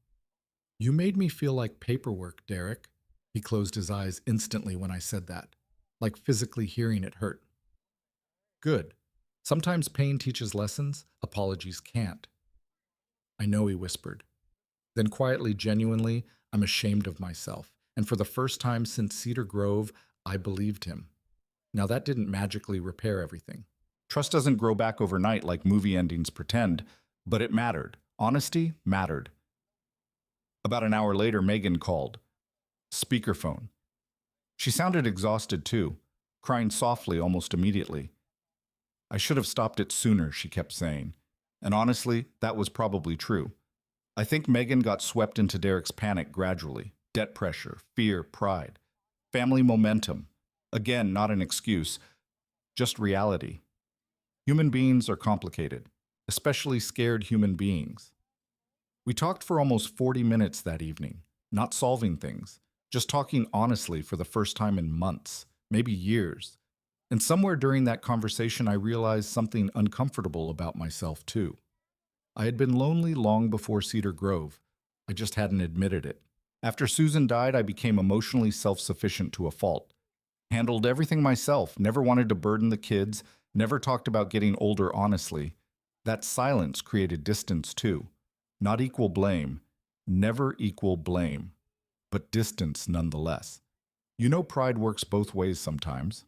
"You made me feel like paperwork, Derek." He closed his eyes instantly when I said that, like physically hearing it hurt. "Good. Sometimes pain teaches lessons apologies can't." "I know," he whispered. Then quietly, genuinely, "I'm ashamed of myself." And for the first time since Cedar Grove, I believed him. Now that didn't magically repair everything. Trust doesn't grow back overnight like movie endings pretend, but it mattered. Honesty mattered. About an hour later, Megan called. Speakerphone. She sounded exhausted too, crying softly almost immediately. "I should have stopped it sooner," she kept saying. And honestly, that was probably true. I think Megan got swept into Derek's panic gradually. Debt pressure, fear, pride. Family momentum. Again, not an excuse, just reality. Human beings are complicated, especially scared human beings. We talked for almost 40 minutes that evening, not solving things, just talking honestly for the first time in months, maybe years. And somewhere during that conversation, I realized something uncomfortable about myself too. I had been lonely long before Cedar Grove. I just hadn't admitted it. After Susan died, I became emotionally self-sufficient to a fault. Handled everything myself, never wanted to burden the kids, never talked about getting older honestly. That silence created distance too. Not equal blame, never equal blame, but distance nonetheless. You know, pride works both ways sometimes.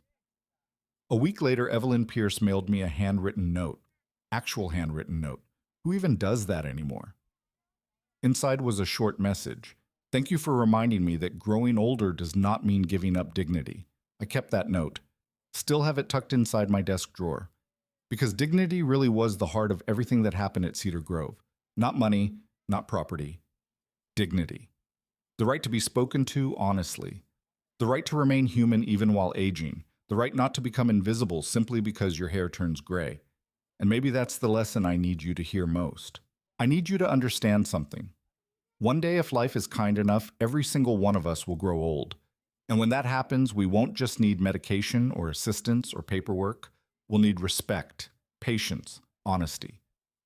A week later, Evelyn Pierce mailed me a handwritten note. Actual handwritten note. Who even does that anymore? Inside was a short message. "Thank you for reminding me that growing older does not mean giving up dignity." I kept that note. Still have it tucked inside my desk drawer. Because dignity really was the heart of everything that happened at Cedar Grove. Not money, not property. Dignity. The right to be spoken to honestly. The right to remain human even while aging. The right not to become invisible simply because your hair turns gray. And maybe that's the lesson I need you to hear most. I need you to understand something. One day, if life is kind enough, every single one of us will grow old. And when that happens, we won't just need medication or assistance or paperwork. We'll need respect, patience, honesty.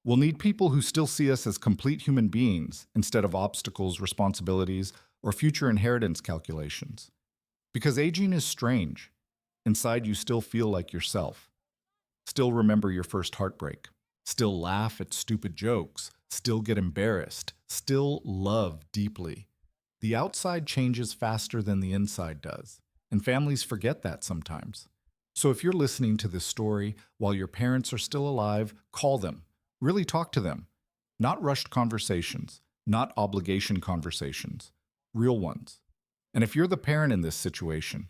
We'll need people who still see us as complete human beings instead of obstacles, responsibilities, or future inheritance calculations. Because aging is strange. Inside, you still feel like yourself. Still remember your first heartbreak. Still laugh at stupid jokes. Still get embarrassed. Still love deeply. The outside changes faster than the inside does, and families forget that sometimes. So if you're listening to this story while your parents are still alive, call them. Really talk to them. Not rushed conversations, not obligation conversations, real ones. And if you're the parent in this situation,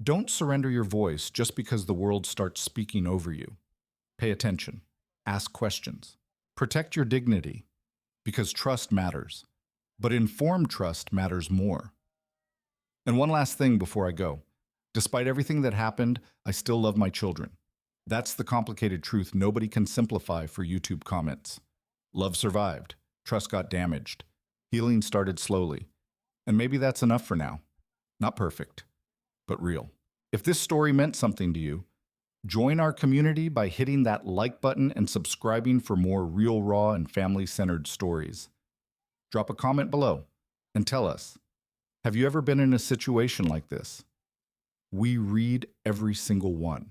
don't surrender your voice just because the world starts speaking over you. Pay attention. Ask questions. Protect your dignity, because trust matters. But informed trust matters more. And one last thing before I go. Despite everything that happened, I still love my children. That's the complicated truth nobody can simplify for YouTube comments. Love survived. Trust got damaged. Healing started slowly. And maybe that's enough for now. Not perfect, but real. If this story meant something to you, join our community by hitting that like button and subscribing for more real, raw, and family-centered stories. Drop a comment below and tell us, have you ever been in a situation like this? We read every single one.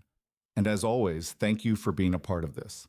And as always, thank you for being a part of this.